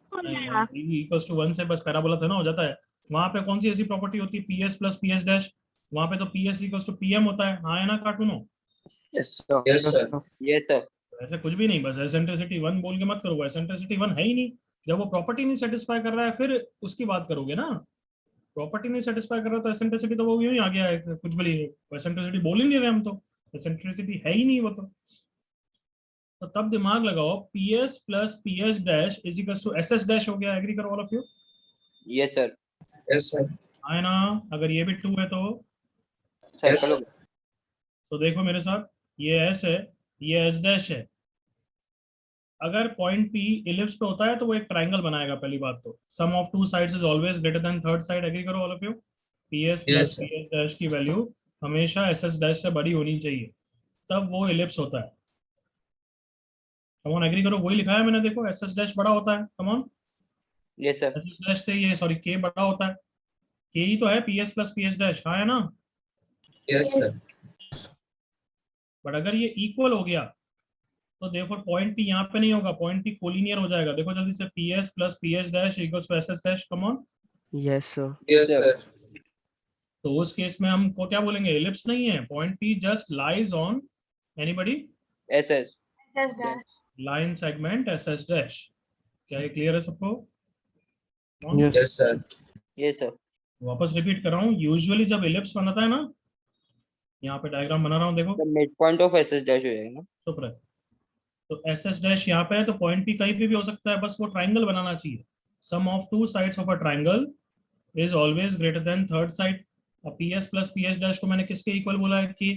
Equals to 1 से बस पैराबोला था ना, हो जाता है। वहां पे कौन सी ऐसी प्रॉपर्टी होती है PS प्लस PS डैश? वहां पे तो PS इक्वल्स टू PM होता है, हाँ है ना कार्टूनो? Yes sir. Yes, Yes, sir. sir. तो Yes sir. ऐसे कुछ भी नहीं, बस एसेंट्रिसिटी 1 बोल के मत करो, एसेंट्रिसिटी 1 है ही नहीं। जब वो प्रॉपर्टी नहीं सेटिस्फाई कर रहा है फिर उसकी बात करोगे ना। प्रॉपर्टी नहीं सेटिस्फाई कर रहा तो एसेंट्रिसिटी तो वो यूं ही आ गया है, कुछ भी नहीं, एसेंट्रिसिटी बोल ही नहीं रहे हम तो, एसेंट्रिसिटी है ही नहीं वो तो तब दिमाग लगाओ, PS plus PS dash is equals to SS dash हो गया। एग्री करो all of you? Yes sir. Yes, sir. है ना? अगर ये भी 2 है तो Yes, Circle. sir. तो देखो मेरे साथ, ये S है, ये S डैश है। अगर पॉइंट P इलिप्स पे होता है तो वो एक ट्रायंगल बनाएगा। पहली बात तो sum of two sides is always greater than third side. Agree करो all of you? PS plus Yes, sir. PS dash की वैल्यू हमेशा SS डैश से बड़ी होनी चाहिए, तब वो इलिप्स होता है। कम ऑन, एग्री करो, वही लिखा है मैंने, देखो SS डैश बड़ा होता है। कम on, Yes sir. SS dash से ये सॉरी K बड़ा होता है, K ही तो है PS प्लस PS डैश, हाँ है ना? Yes, sir. बट अगर ये इक्वल हो गया तो देखो पॉइंट P यहाँ पे नहीं होगा, पॉइंट P कोलिनियर हो जाएगा। देखो जल्दी से, PS plus PS dash equals to SS dash. Come on, Yes, sir. Yes, sir. तो उस केस में हमको क्या बोलेंगे? इलिप्स नहीं है, point P just lies on anybody SS. SS dash. Line segment SS dash. क्या ये क्लियर है सबको? Yes. Yes, sir. Yes sir. वापस रिपीट कर रहा हूँ, यूजुअली जब इलिप्स बनाता है ना, यहाँ पे डायग्राम बना रहा हूँ देखो, The midpoint of SS dash हो जाएगा ना? चुप रहे। तो SS डैश यहाँ पे है तो पॉइंट P कहीं पे भी हो सकता है, बस वो ट्राइंगल बनाना चाहिए। Sum of two sides of a triangle is always greater than third side. अब PS प्लस PS डैश को मैंने किसके इक्वल बोला है? K।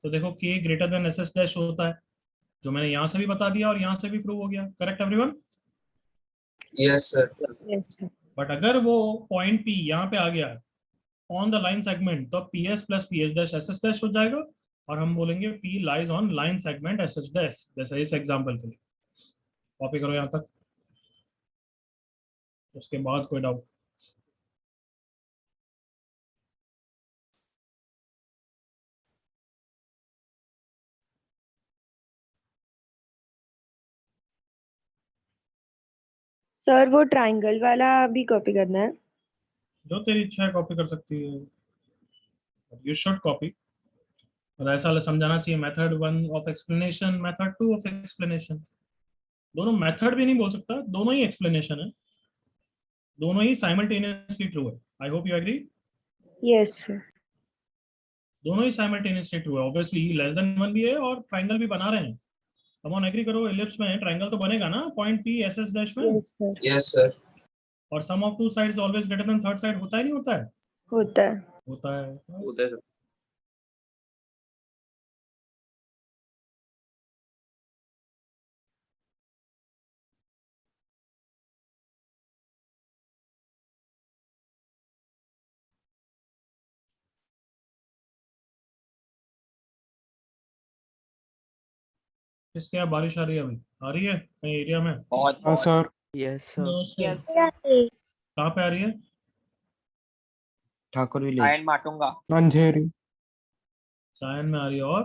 तो देखो K greater than SS dash होता है, जो मैंने यहाँ से भी बता दिया और यहाँ से भी प्रूव हो गया। Correct everyone? Yes, sir. Yes, sir. But अगर वो पॉइंट P यहाँ पे आ गया है ऑन द लाइन सेगमेंट, तो PS plus PS dash SS dash हो जाएगा और हम बोलेंगे P lies on line segment SS dash. जैसे इस एग्जांपल के लिए कॉपी करो यहाँ तक, उसके बाद कोई डाउट? सर वो ट्रायंगल वाला भी कॉपी करना है? जो तेरी इच्छा है कॉपी कर सकती है, यू शुड कॉपी। और ऐसा समझाना चाहिए, method 1 of explanation, method 2 of explanation. दोनों मेथड भी नहीं बोल सकता, दोनों ही एक्सप्लेनेशन है, दोनों ही साइमल्टेनियसली ट्रू है। I hope you agree. Yes, sir. दोनों ही साइमल्टेनियसली ट्रू है। ऑब्वियसली लेस देन 1 भी है और ट्रायंगल भी बना रहे हैं। कम ऑन एग्री करो, एलिप्स में ट्रायंगल तो बनेगा ना point P S S dash में। Yes, sir. Yes, sir. और sum of two sides always greater than third side होता है नहीं होता है? होता है. होता है। उधर से इसके यहाँ बारिश आ रही है अभी? आ रही है कहीं एरिया में? बहुत हाँ बहुत sir. Yes, sir. Yes, sir. कहाँ पे आ रही है? ठाकुर विलेज. साइन माटूंगा। अंधेरी. सायन में आ रही है और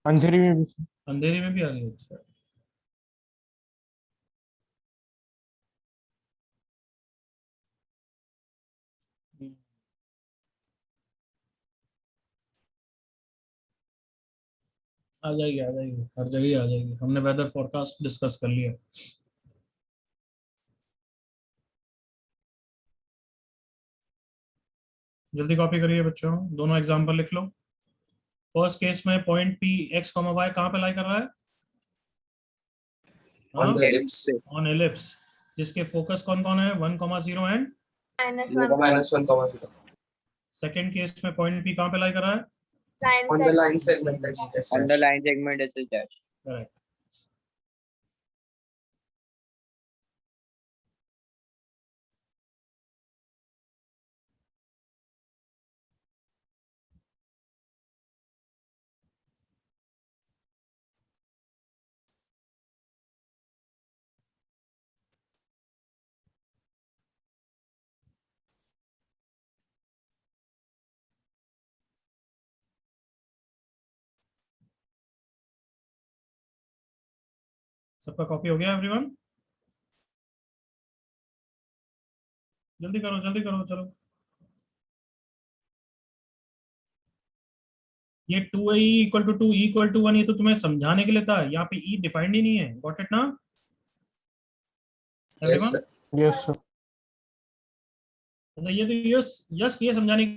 अंधेरी में भी sir. अंधेरी में भी आ रही है। अच्छा। आ जाएगी आ जाएगी, हर जगह ही आ जाएगी। हमने वेदर फोरकास्ट डिस्कस कर लिया। जल्दी कॉपी करिए बच्चों, दोनों एग्जांपल लिख लो। फर्स्ट केस में point P x comma y कहाँ पे लाई कर रहा है? On the ellipse. On ellipse, जिसके फोकस कौन कौन है? 1,0 एंड -1, -1. सेकंड केस में पॉइंट पी कहाँ पे लाई कर रहा है? On the line segment S dash. Underline segment S dash. Correct. सबका कॉपी हो गया एवरीवन? जल्दी करो जल्दी करो, चलो। ये 2 इक्वल टू 2 इक्वल टू 1, ये तो तुम्हें समझाने के लिए था, यहाँ पे ई डिफाइंड ही नहीं है। गॉट इट ना Yes, everyone? sir. Yes, sir. मतलब ये तो यस यस किए समझाने।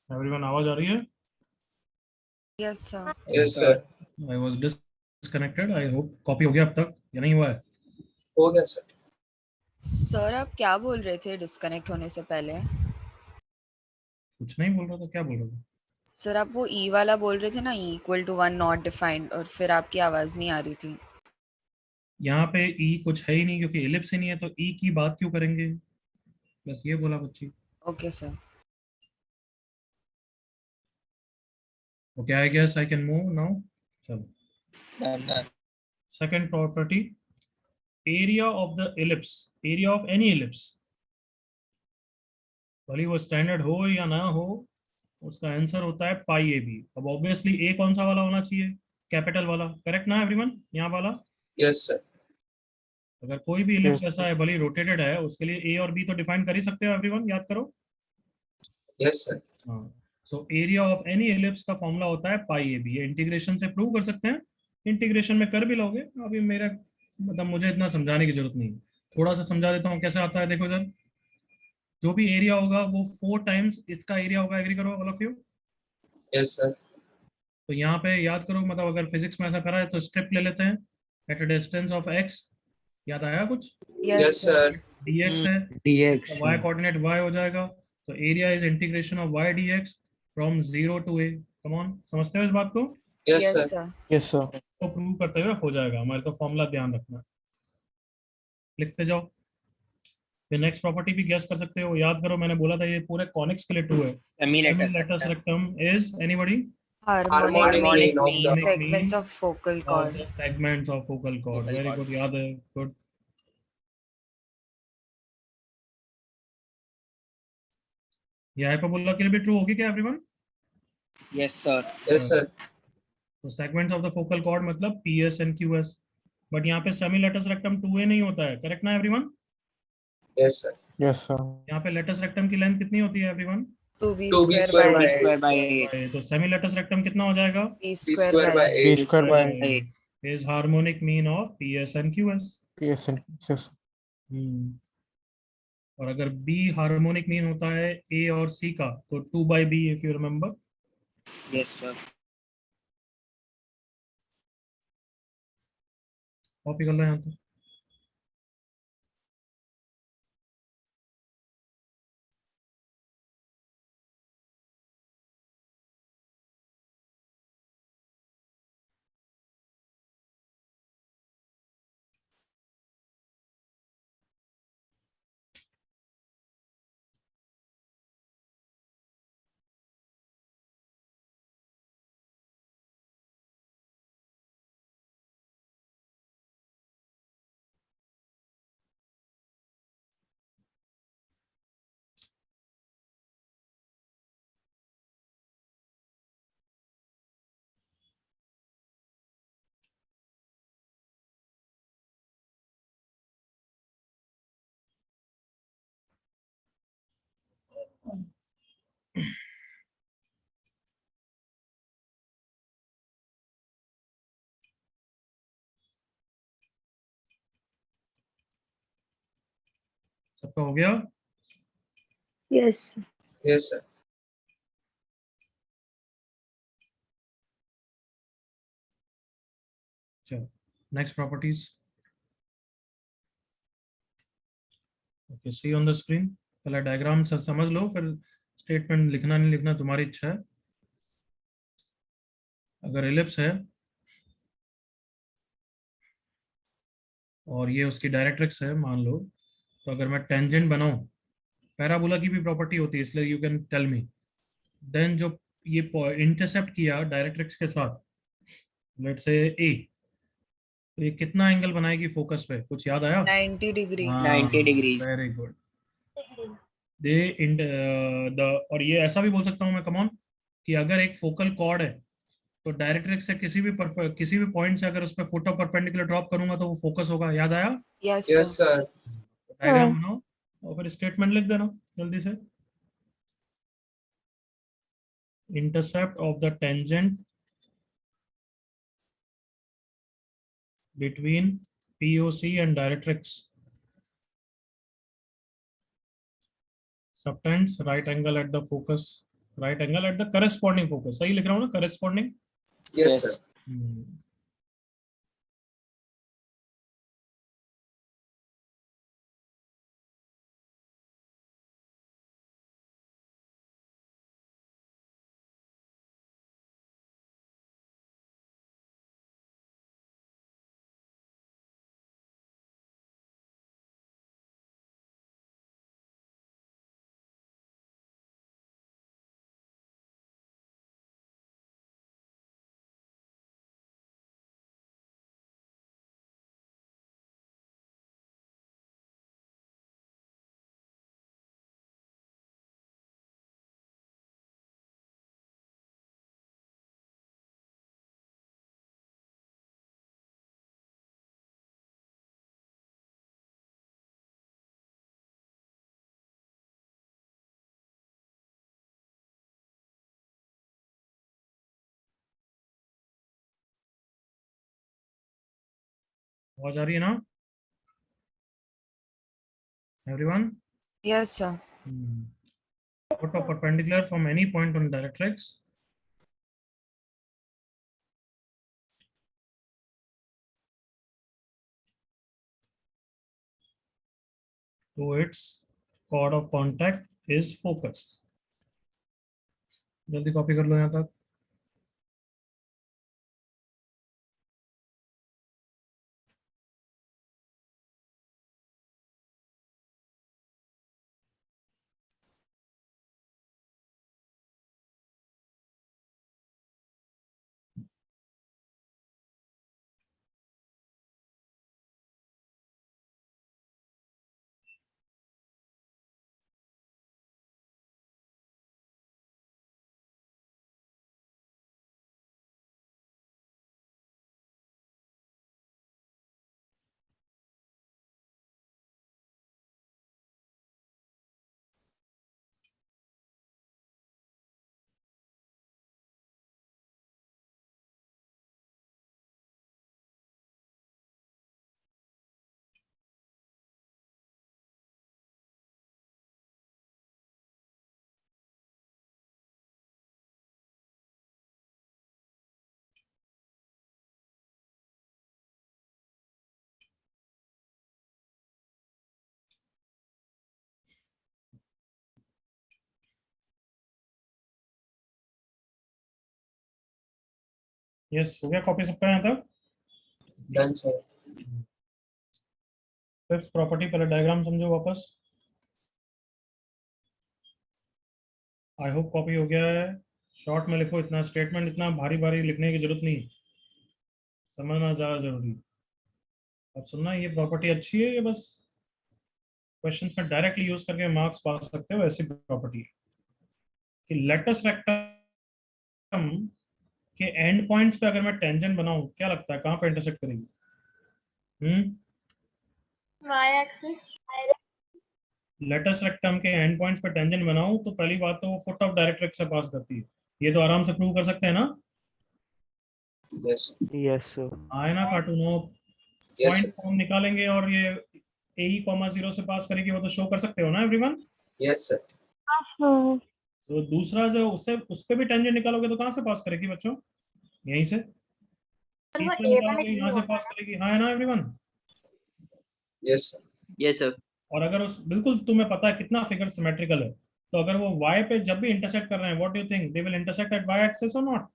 एवरीवन आवाज आ रही है? Yes, sir. Yes, sir. I was disconnected. I hope copy हो गया अब तक या नहीं हुआ है? हो गया sir. सर आप क्या बोल रहे थे डिस्कनेक्ट होने से पहले? कुछ नहीं बोल रहा था, क्या बोल रहा था? सर आप वो ई वाला बोल रहे थे ना, e equal to 1 not defined, और फिर आपकी आवाज नहीं आ रही थी। यहाँ पे ई कुछ है ही नहीं, क्योंकि एलिप्स ही नहीं है, तो ई की बात क्यों करेंगे? बस ये बोला बच्ची। Okay sir. Okay, I guess I can move now. चलो, second property, area of the ellipse, area of any ellipse, भले वो स्टैंडर्ड हो या ना हो, उसका आंसर होता है पाई ए बी। अब ऑब्वियसली ए कौन सा वाला होना चाहिए? कैपिटल वाला, करेक्ट ना एवरीवन? यहाँ वाला। Yes, sir. अगर कोई भी इलिप्स Yes, ऐसा है भले रोटेटेड है, उसके लिए ए और बी तो डिफाइन कर ही सकते हो एवरीवन, याद करो। Yes, sir. हाँ, सो एरिया ऑफ एनी इलिप्स का फॉर्मूला होता है पाई ए बी। ये इंटीग्रेशन से प्रूव कर सकते हैं, इंटीग्रेशन में कर भी लोगे। अभी मेरा मतलब मुझे इतना समझाने की जरूरत नहीं, थोड़ा सा समझा देता हूँ कैसे आता है। देखो सर, जो भी एरिया होगा वो 4 टाइम्स इसका एरिया होगा। एग्री करो all of you? Yes, sir. तो यहाँ पे याद करो, मतलब अगर फिजिक्स में ऐसा करा है तो स्ट्रिप ले लेते हैं at a distance of x. याद आया कुछ? Yes, sir. dx है, dx इसका y कोऑर्डिनेट y हो जाएगा, तो area is integration of y dx from 0 to a। Come on, समझते हो इस बात को? Yes, Yes, sir. sir. yes sir तो प्रूव करते हुए हो जाएगा हमारे, तो फॉर्मूला ध्यान रखना, लिखते जाओ। फिर नेक्स्ट प्रॉपर्टी भी गेस कर सकते हो। याद करो, मैंने बोला था ये पूरे कॉनिक्स के लिए ट्रू है। Semi-latus rectum is anybody Harmonic Harmonic mean of the mean. segments of focal of chord. the segments of focal chord। Focal very chord. Good, याद है, गुड। ये हाइपरबोला के लिए भी ट्रू होगी क्या everyone? Yes, sir. Yes, sir. तो segments of the focal cord मतलब पीएस एंड क्यूएस। बट यहाँ पे सेमी लेटस रेक्टम 2a नहीं होता है, करेक्ट ना everyone? Yes, sir. yes sir यहाँ पे लेटस रेक्टम की लेंथ कितनी होती है everyone? 2b 2b square square by by Square by 8. तो सेमी लेटस रेक्टम कितना हो जाएगा? b b square square by by b 8. square by 8. Is harmonic mean of PS and QS. yes and yes और अगर B harmonic mean होता है ए और सी का, तो 2/b if you remember. Yes, sir. Copy कर लो यहाँ पे। सबका हो गया? Yes. Yes, sir. चलो, next properties. Okay, see on the screen. पहले डायग्राम से समझ लो, फिर स्टेटमेंट लिखना नहीं लिखना तुम्हारी इच्छा है। अगर एलिप्स है और ये उसकी डायरेक्ट्रिक्स है मान लो, तो अगर मैं टेंजेंट बनाऊं, पैराबोला की भी प्रॉपर्टी होती है इसलिए you can tell me, then जो ये इंटरसेप्ट किया डायरेक्ट्रिक्स के साथ, लेट्स से ए, तो ये कितना एंगल बनाएगी फोकस पे? कुछ याद आया? 90 degree. 90 degrees. Very good. They in the, और ये ऐसा भी बोल सकता हूँ मैं, कम ऑन, कि अगर एक फोकल कॉर्ड है तो डायरेक्ट्रिक्स से किसी भी पॉइंट से अगर उस पर फोटो परपेंडिकुलर ड्रॉप करूंगा तो वो फोकस होगा। याद आया? Yes, Yes, sir. sir. Diagram बनाओ और फिर स्टेटमेंट लिख देना जल्दी से। Intercept of the tangent between POC and directrix subtends right angle at the focus, right angle at the corresponding focus। सही लिख रहा हूँ ना? corresponding। Yes, Yes. sir. आवाज आ रही है ना everyone? Yes, sir. Put a perpendicular from any point on directrix to its chord of contact is focus. जल्दी कॉपी कर लो यहाँ तक. यस, हो गया कॉपी सबका यहाँ तक? Done, sir. फिफ्थ प्रॉपर्टी, पहले डायग्राम समझो वापस. आई होप कॉपी हो गया है. शॉर्ट में लिखो, इतना स्टेटमेंट इतना भारी भारी लिखने की जरूरत नहीं, समझना ज्यादा जरूरी. अब सुनना, ये प्रॉपर्टी अच्छी है, ये बस क्वेश्चंस में डायरेक्टली यूज करके मार्क्स पा सकते हो. ऐसी प्रॉपर्टी है कि लेटस रेक्टम के एंड पॉइंट्स पे अगर मैं टेंजेंट बनाऊं, क्या लगता है कहां पे इंटरसेक्ट करेगी? Y-axis. लेटस रेक्टम के एंड पॉइंट्स पे टेंजेंट बनाऊं तो पहली बात तो वो फुट ऑफ डायरेक्ट्रिक्स से पास करती है. ये तो आराम से प्रूव कर सकते हैं ना? Yes, sir. Yes, sir. आए ना कार्टूनो? Yes, point sir. हम निकालेंगे और ये AE,0 से पास करेगी, वो तो शो कर सकते हो ना एवरीवन? Yes, sir. तो दूसरा जो उससे उस पे भी टेंजेंट निकालोगे तो कहां से पास करेगी बच्चों? यहीं से. सर वो तीसरा A निकालोगे by E यहाँ से होगा पास करेगी. हाँ है ना everyone? Yes, sir. Yes, sir. और अगर उस बिल्कुल तुम्हें पता है कितना फिगर सिमेट्रिकल है, तो अगर वो y पे जब भी इंटरसेक्ट कर रहे हैं, what do you think, they will intersect at y axis और not?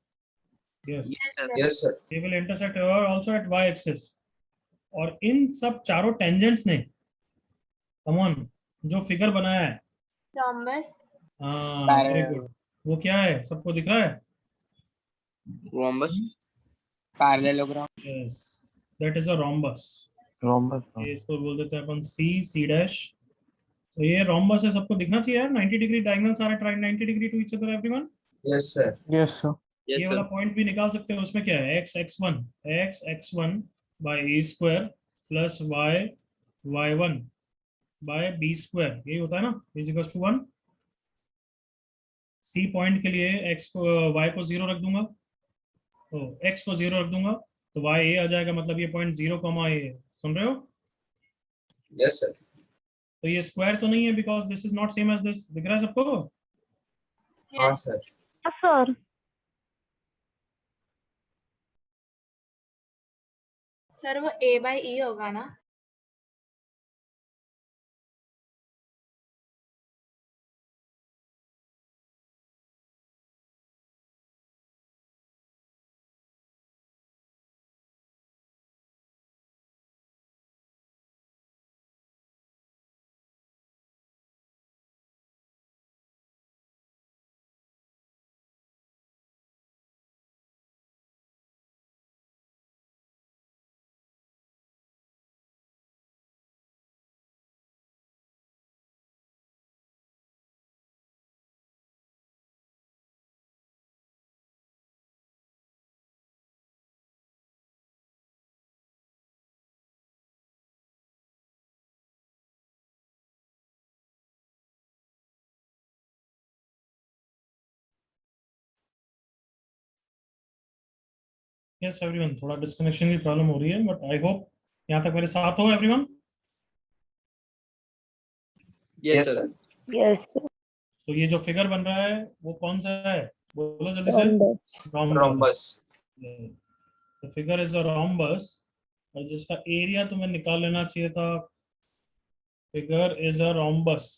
Yes, Yes, sir. Yes, sir. They will intersect also at y axis. और इन सब चारों टेंजेंट्स ने, कम ऑन, जो फिगर बनाया है, rhombus. हाँ वेरी गुड, वो क्या है सबको दिख रहा है? Rhombus. Parallelogram. Yes, that is a rhombus. Rhombus. ये इसको बोल देते हैं अपन C डैश. तो ये रोम्बस है, सबको दिखना चाहिए यार. 90 degree diagonals are at 90 degree to each other everyone. Yes, sir. Yes, sir. Yes, ये sir. वाला पॉइंट भी निकाल सकते हो. उसमें क्या है? x x1 by A square plus y1 by B square, यही होता है ना, is equal to 1. C point के लिए x को y को 0 रख दूंगा, तो x को 0 रख दूंगा तो y a आ जाएगा. मतलब ये पॉइंट 0, a है. सुन रहे हो? Yes, sir. तो ये स्क्वायर तो नहीं है, because this is not same as this. दिख रहा है सबको? हाँ, Yes. sir. सर वो A by E होगा ना? यस एवरीवन, थोड़ा डिस्कनेक्शन की प्रॉब्लम हो रही है, बट आई होप यहाँ तक मेरे साथ हो everyone? Yes Yes, sir sir. Yes, sir. तो ये जो फिगर बन रहा है वो कौन सा है, बोलो जल्दी से। Rhombus. Rhombus. Rhombus. The figure is a rhombus, और जिसका एरिया तुम्हें निकाल लेना चाहिए था। फिगर इज अ रोम्बस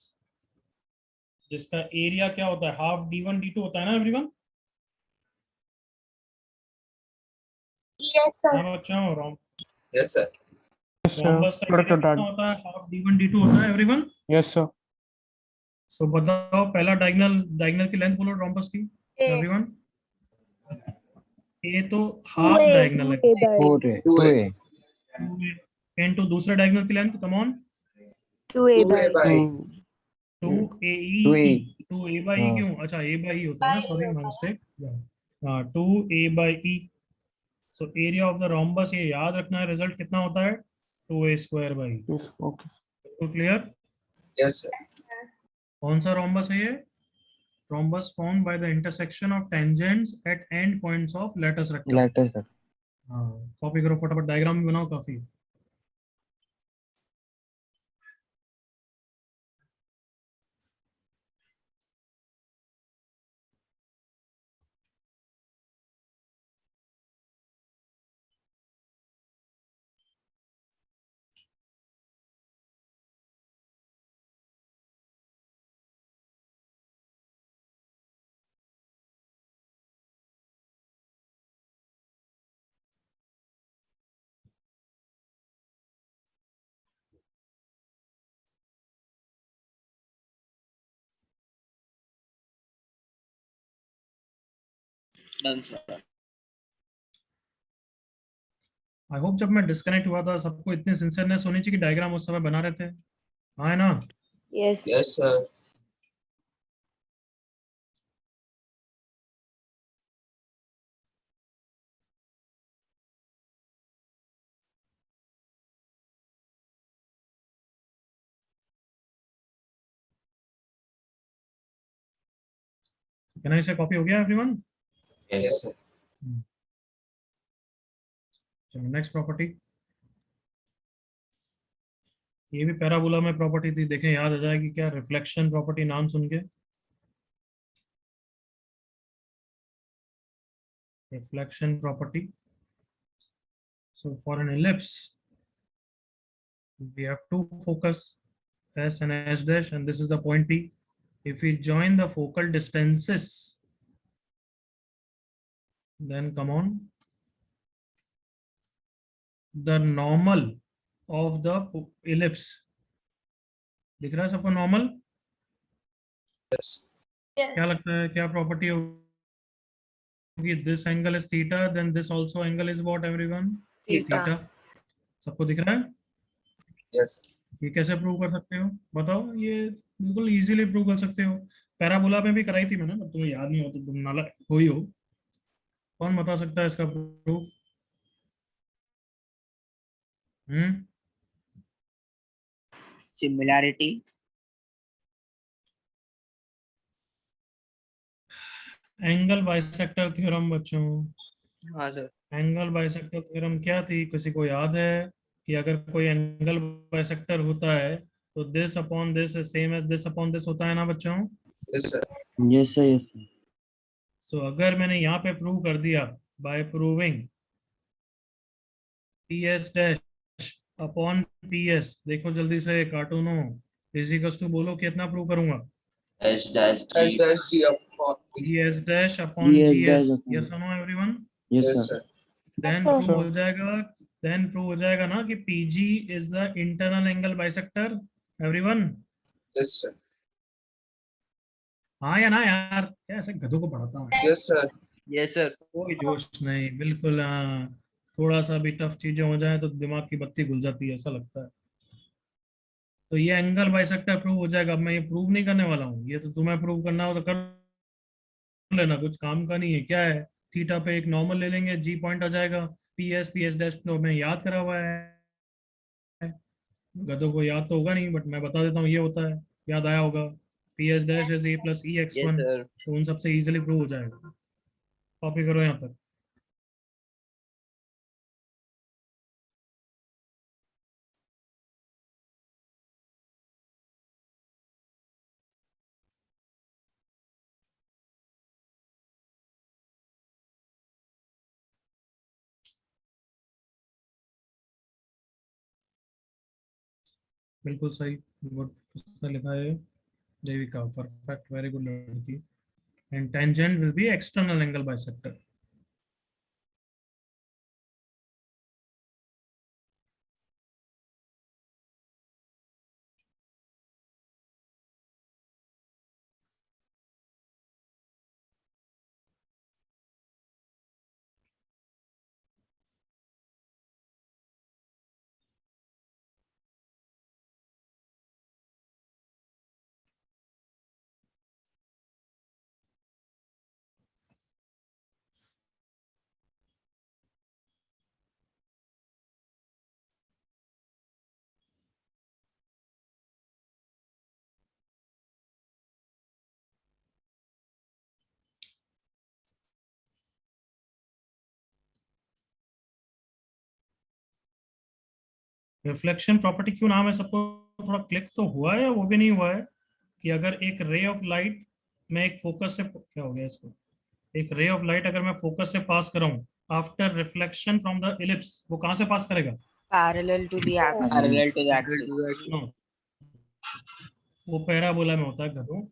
जिसका एरिया क्या होता है, हाफ d1 d2 होता है ना एवरीवन? Yes, sir. हाँ बच्चों, Yes, sir. रोम्बस का एरिया कितना होता है, हाफ d1 d2 होता है एवरीवन? Yes sir. सो बताओ पहला डायगोनल, डायगोनल की लेंथ बोलो रोम्बस की A. एवरीवन। ए तो हाफ 2A, डायगोनल है, 2A by 4A 2A. 2A into दूसरा डायगोनल की length, come on, 2A 2A by by 2 A 2A E, 2 A by E हाँ। क्यों, अच्छा ए बाई ई होता है ना, By E सॉरी माय होता है। मिस्टेक। हाँ 2 ए by e. So area of the rhombus, ये याद रखना है, रिजल्ट कितना होता है, 2a स्क्वायर बाई। ओके तो क्लियर? Yes, sir. कौन सा रोम्बस है ये? Rhombus formed by the intersection of tangents at end points of latus rectum. Letter sir. हाँ कॉपी करो फटाफट, डायग्राम भी बनाओ काफी। Done sir. आई होप जब मैं डिस्कनेक्ट हुआ था सबको इतनी सिंसियरनेस होनी चाहिए कि डायग्राम उस समय बना रहे थे, हाँ है ना? yes. Yes, sir. Can I से कॉपी हो गया एवरीवन? Yes, sir. चलो नेक्स्ट प्रॉपर्टी, ये भी पैराबोला में प्रॉपर्टी थी, देखें याद आ जाएगी क्या, रिफ्लेक्शन प्रॉपर्टी नाम सुन के। Reflection property, so for an ellipse we have two focus, S and S dash, and this is the point P. If we join the focal distances, then come on, the normal of the ellipse, दिख रहा है सबको normal? Yes. Yes. क्या लगता है क्या property होगी, this angle is theta, then this also angle is what everyone, theta. Theta. सबको दिख रहा है? Yes. ये कैसे प्रूव कर सकते हो बताओ? ये बिल्कुल इजीली प्रूव कर सकते हो, पैराबोला में भी कराई थी मैंने, बट तुम्हें याद नहीं हो तो तुम नालायक हो ही हो। कौन बता सकता है इसका proof? Similarity. Angle bisector theorem बच्चों। हाँ सर। एंगल बाइसेक्टर थ्योरम क्या थी, किसी को याद है? कि अगर कोई एंगल बाइसेक्टर होता है तो this upon this same as this upon this होता है ना बच्चों? Yes, sir. Yes sir yes sir. So अगर मैंने यहाँ पे प्रूव कर दिया by proving P S dash upon P S, देखो जल्दी से कार्टूनो, इजिकल्स टू बोलो कितना प्रूव करूंगा? S dash G upon P. G S dash upon GS G S, dash upon- yes no everyone? Yes Yes, sir. sir. Then prove हो जाएगा, then prove हो जाएगा ना कि PG is the internal angle bisector everyone? Yes, sir. हाँ या ना यार, क्या ऐसे गधों को पढ़ाता हूँ? Yes, sir. Yes sir. कोई जोश नहीं बिल्कुल, हाँ। थोड़ा सा भी टफ चीजें हो जाए तो दिमाग की बत्ती गुल जाती है ऐसा लगता है। तो ये एंगल बाइसेक्टर प्रूव हो जाएगा। अब मैं ये प्रूव नहीं करने वाला हूँ, ये तो तुम्हें प्रूव करना हो तो कर लेना, कुछ काम का नहीं है। क्या है, थीटा पे एक नॉर्मल ले लेंगे, जी पॉइंट आ जाएगा, पी एस डैश तो मैं याद करा हुआ है, गधों को याद तो होगा नहीं बट मैं बता देता हूँ, ये होता है, याद आया होगा, P S dash is a plus E x yes one. Sir. तो उन सबसे इजीली प्रूव हो जाएगा। कॉपी करो यहाँ तक। बिल्कुल सही, गुड। किसने लिखा है? देविका, परफेक्ट, वेरी गुड लड़की। And tangent will be external angle bisector. Reflection property क्यों नाम है सबको? थोड़ा क्लिक तो हुआ है या वो भी नहीं हुआ है? कि अगर एक रे ऑफ लाइट मैं एक फोकस से, क्या हो गया इसको, एक रे ऑफ लाइट अगर मैं फोकस से पास कर रहा हूँ, after reflection from the ellipse, वो कहाँ से पास करेगा? Parallel to the parallel axis. To the axis. No, वो पैराबोला में होता है घटों। एच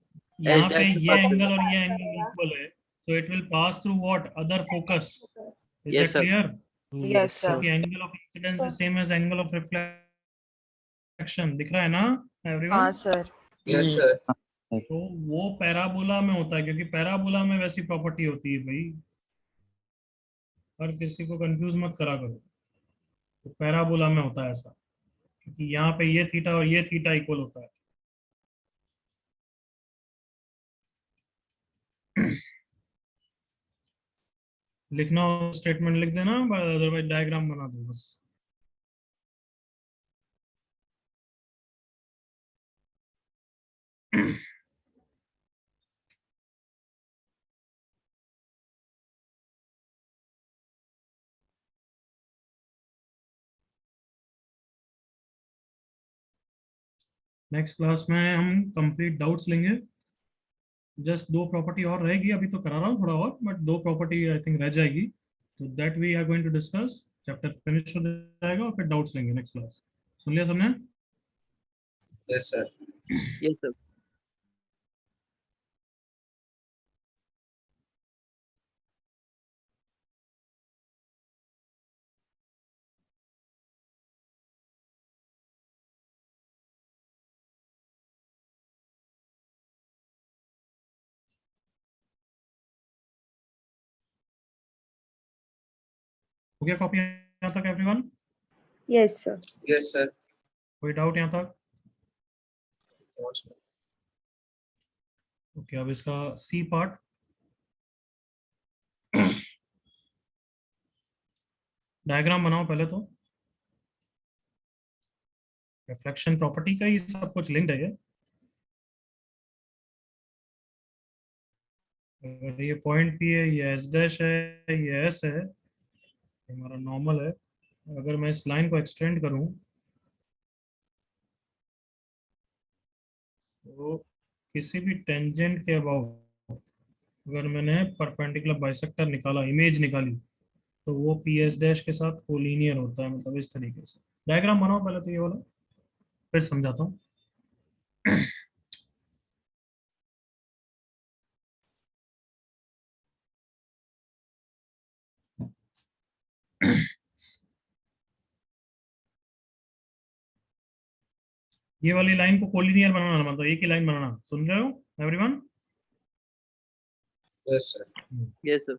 यहाँ पे डैश ये पे एंगल और पास ये एंगल करेगा। इक्वल है, तो it will pass through what, other focus. Is yes that sir. Clear? Yes sir. क्योंकि angle of incidence is same as angle of reflection, दिख रहा है ना एवरीवन? हाँ सर। Yes, sir. तो वो पैराबोला में होता है, क्योंकि पैराबोला में वैसी प्रॉपर्टी होती है भाई। हर किसी को कंफ्यूज मत करा करो। तो पैराबोला में होता है ऐसा, क्योंकि यहाँ पे ये थीटा और ये थीटा इक्वल होता है। लिखना हो स्टेटमेंट लिख देना, अदरवाइज डायग्राम बना दो बस। नेक्स्ट क्लास में हम कंप्लीट डाउट्स लेंगे। जस्ट दो प्रॉपर्टी और रहेगी, अभी तो करा रहा हूँ थोड़ा और, बट दो प्रॉपर्टी आई थिंक रह जाएगी, तो that we are going to discuss. Chapter finish हो जाएगा और फिर डाउट्स लेंगे नेक्स्ट क्लास। सुन लिया सबने? Yes, sir. Yes sir. हो गया कॉपी यहाँ तक everyone? Yes, sir. Yes, sir. कोई डाउट यहाँ तक? No, sir. ओके, अब इसका सी पार्ट। डायग्राम बनाओ पहले तो। रिफ्लेक्शन प्रॉपर्टी का ही सब कुछ लिंक्ड है ये। अगर ये पॉइंट पी है, ये एस डैश है, ये एस है, ये हमारा नॉर्मल है। अगर मैं इस लाइन को एक्सटेंड करूं, तो किसी भी टेंजेंट के अबाउ अगर मैंने परपेंडिकुलर बाइसेक्टर निकाला, इमेज निकाली, तो वो पी एस डैश के साथ कोलिनियर होता है, मतलब इस तरीके से। डायग्राम बनाओ पहले तो ये वाला, फिर समझाता हूँ। ये वाली लाइन को कोलिनियर बनाना, मतलब एक ही लाइन बनाना, सुन रहे हो everyone? Yes, sir. Yes sir.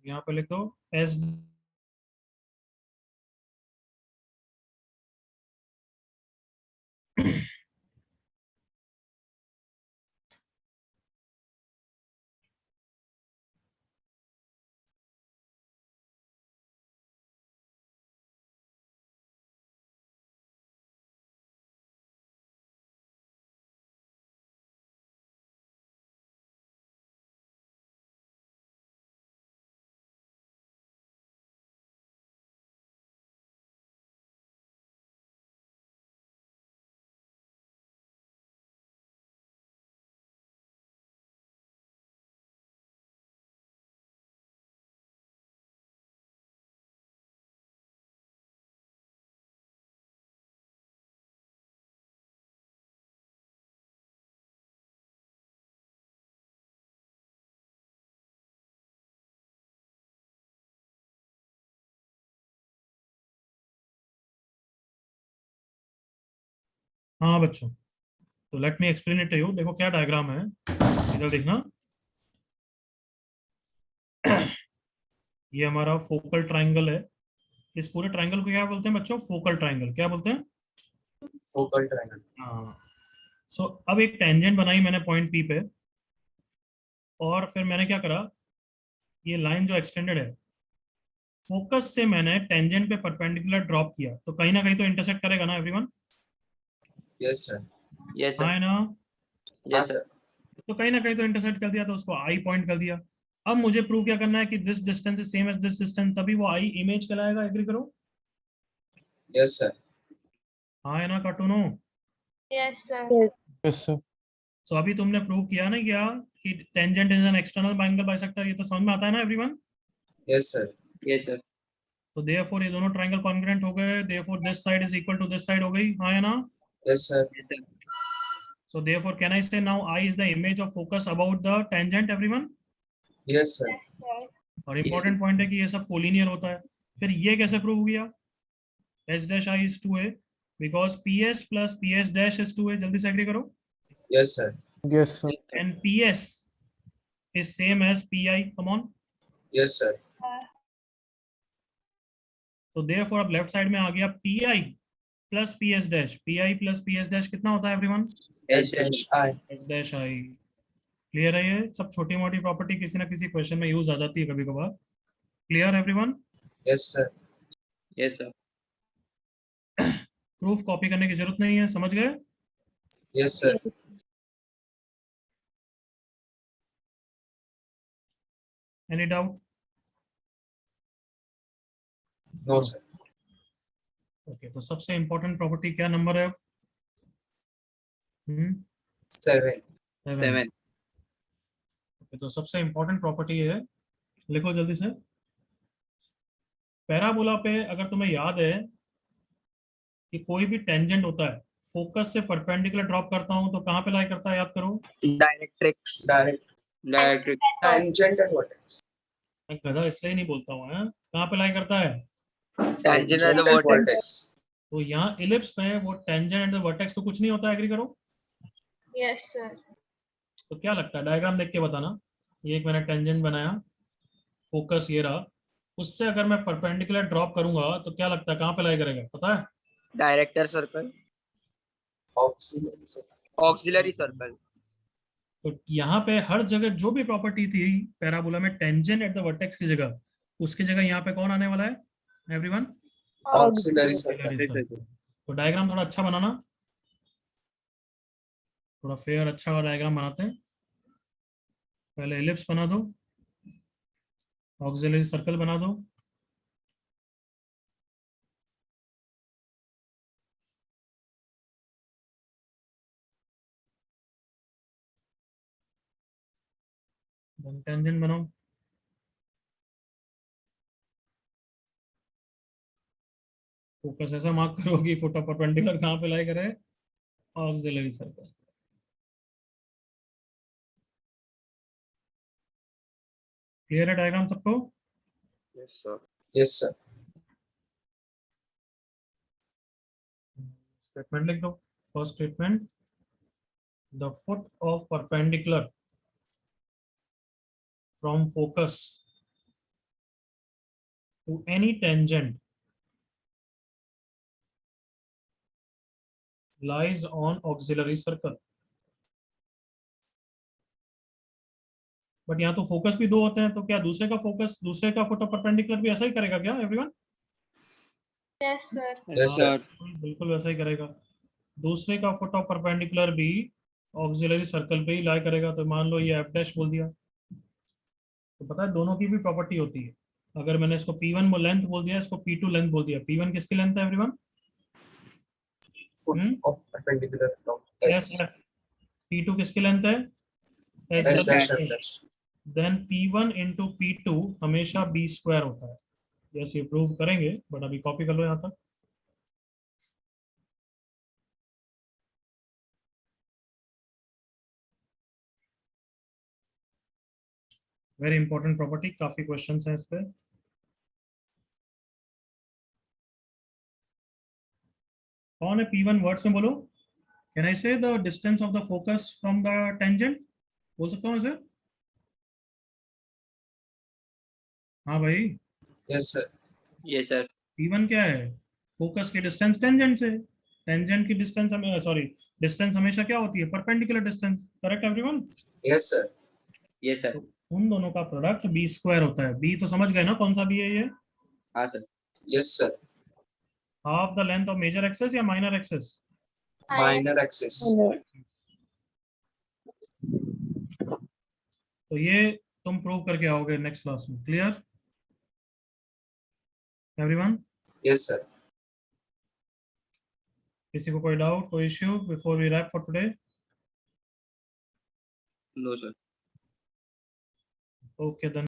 यहाँ पे लिख दो एस हाँ बच्चों, तो let me explain it to you. देखो क्या डायग्राम है, इधर देखना। ये हमारा फोकल ट्राइंगल है। इस पूरे ट्राइंगल को क्या बोलते हैं बच्चों? Focal triangle. क्या बोलते हैं? focal triangle. हाँ। सो अब एक टेंजेंट बनाई मैंने पॉइंट पी पे, और फिर मैंने क्या करा, ये लाइन जो एक्सटेंडेड है, फोकस से मैंने टेंजेंट पे परपेंडिकुलर ड्रॉप किया, तो कहीं ना कहीं तो इंटरसेक्ट करेगा ना एवरीवन? Yes sir. यस हाँ सर, है ना? हाँ यस sir. सर, तो कहीं ना कहीं तो इंटरसेक्ट कर दिया, तो उसको आई पॉइंट कर दिया। अब मुझे प्रूव क्या करना है कि this distance is same as this distance, तभी वो आई इमेज कहलाएगा। एग्री करो? Yes sir. हाँ है ना कार्टूनो? Yes, sir. Yes, sir. सो अभी तुमने प्रूव किया ना क्या कि tangent is an external angle bisector? ये तो समझ में आता है ना everyone? Yes sir. Yes sir, तो देयरफॉर ये दोनों ट्रायंगल कॉन्ग्रुएंट हो गए, therefore this side is equal to this side हो गई। हाँ है ना? Yes sir. Yes sir, So therefore, can I say now I is the image of focus about the tangent, everyone? Yes sir. Sir. और important point है कि ये सब कोलिनियर होता है। फिर ये कैसे प्रूव हो गया? S dash I is 2a because PS plus PS dash is 2a। जल्दी से एग्री करो। Yes sir. Yes, sir. And PS is same as PI। Come on। Yes sir. So therefore अब लेफ्ट साइड में आ गया PI plus PS dash। PI plus PS dash कितना होता है everyone? S dash I. S dash I। Clear है? ये सब छोटी मोटी प्रॉपर्टी किसी ना किसी क्वेश्चन में यूज आ जाती है कभी कभार। Clear everyone? Yes sir. Yes sir, proof copy करने की जरूरत नहीं है, समझ गए? Yes sir. Any doubt? No sir. Okay, तो सबसे इंपॉर्टेंट प्रॉपर्टी क्या नंबर है? 7. 7। 7, तो सबसे इंपॉर्टेंट प्रॉपर्टी है, लिखो जल्दी से। पैराबोला पे अगर तुम्हें याद है कि कोई भी टेंजेंट होता है, फोकस से परपेंडिकुलर ड्रॉप करता हूं तो कहां पे लाई करता है? याद करो। Directrix, Direct. Directrix, Tangent and vertex. मैं गधा इसलिए नहीं बोलता हूँ, कहां पे लाई करता है? Tangent and and vertex, vertex. तो यहाँ इलिप्स में वो टेंजेंट एंड वर्टेक्स तो कुछ नहीं होता। एग्री करो? Yes, sir. तो क्या लगता है, डायग्राम देख के बताना। ये एक मैंने टेंजेंट बनाया, फोकस ये रहा, उससे अगर मैं परपेंडिकुलर ड्रॉप करूंगा तो क्या लगता है कहां पे लाई करेगा? पता है? Director circle, Auxiliary circle. Auxiliary circle, तो यहाँ पे हर जगह जो भी प्रॉपर्टी थी पैराबोला में टेंजेंट एट द वर्टेक्स की जगह, उसकी जगह यहाँ पे कौन आने वाला है एवरीवन? Auxiliary circle. तो डायग्राम थोड़ा अच्छा बनाना, थोड़ा फेयर अच्छा डायग्राम बनाते हैं। पहले एलिप्स बना दो, ऑक्सिलरी सर्कल बना दो, टेंजेंट बनाओ। फोकस ऐसा मार्क करो कि फोटो परपेंडिकुलर कहाँ पे लाई करे? Auxiliary circle. क्लियर है डायग्राम सबको? Yes sir, Yes sir. Statement लिख दो। First statement, the foot of perpendicular from focus to any tangent lies on auxiliary circle। बट यहाँ तो फोकस भी दो होते हैं, तो क्या दूसरे का फोकस दूसरे का फोटो परपेंडिकुलर भी ऐसा ही करेगा क्या everyone? Yes, sir. Yes sir. बिल्कुल वैसा ही करेगा। दूसरे का फोटो परपेंडिकुलर भी ऑक्सिलरी सर्कल पे ही लाई करेगा। तो मान लो ये एफ डैश बोल दिया, तो पता है दोनों की भी प्रॉपर्टी होती है। अगर मैंने इसको P1 लेंथ बोल दिया, इसको P2 लेंथ बोल दिया, P1 किसकी लेंथ है everyone? Foot of perpendicular from S. P2 किसकी लेंथ है? S dash and dash. Then P1 into P2 हमेशा B स्क्वायर होता है। जैसे प्रूव करेंगे, बट अभी कॉपी कर लो यहाँ तक। वेरी इंपॉर्टेंट प्रॉपर्टी, काफी क्वेश्चंस हैं इस पे। कौन है P1? वर्ड्स में बोलो। कैन आई से the distance of the focus from the tangent? बोल सकता हूँ इसे? हाँ भाई, Yes, sir. Yes, sir. P1 क्या है? फोकस की डिस्टेंस टेंजेंट से। टेंजेंट की डिस्टेंस डिस्टेंस हमेशा क्या होती है? Perpendicular distance. Correct everyone? Yes, sir. Yes, sir. उन दोनों का प्रोडक्ट बी स्क्वायर होता है। बी तो समझ गए ना कौन सा बी है ये? हाँ sir. Yes, sir. Half the length of major axis या माइनर एक्सेस? Minor axis. तो ये तुम प्रूव करके आओगे नेक्स्ट क्लास में। Clear everyone? Yes, sir. किसी को कोई डाउट, कोई issue before we wrap for today? No, sir. Okay then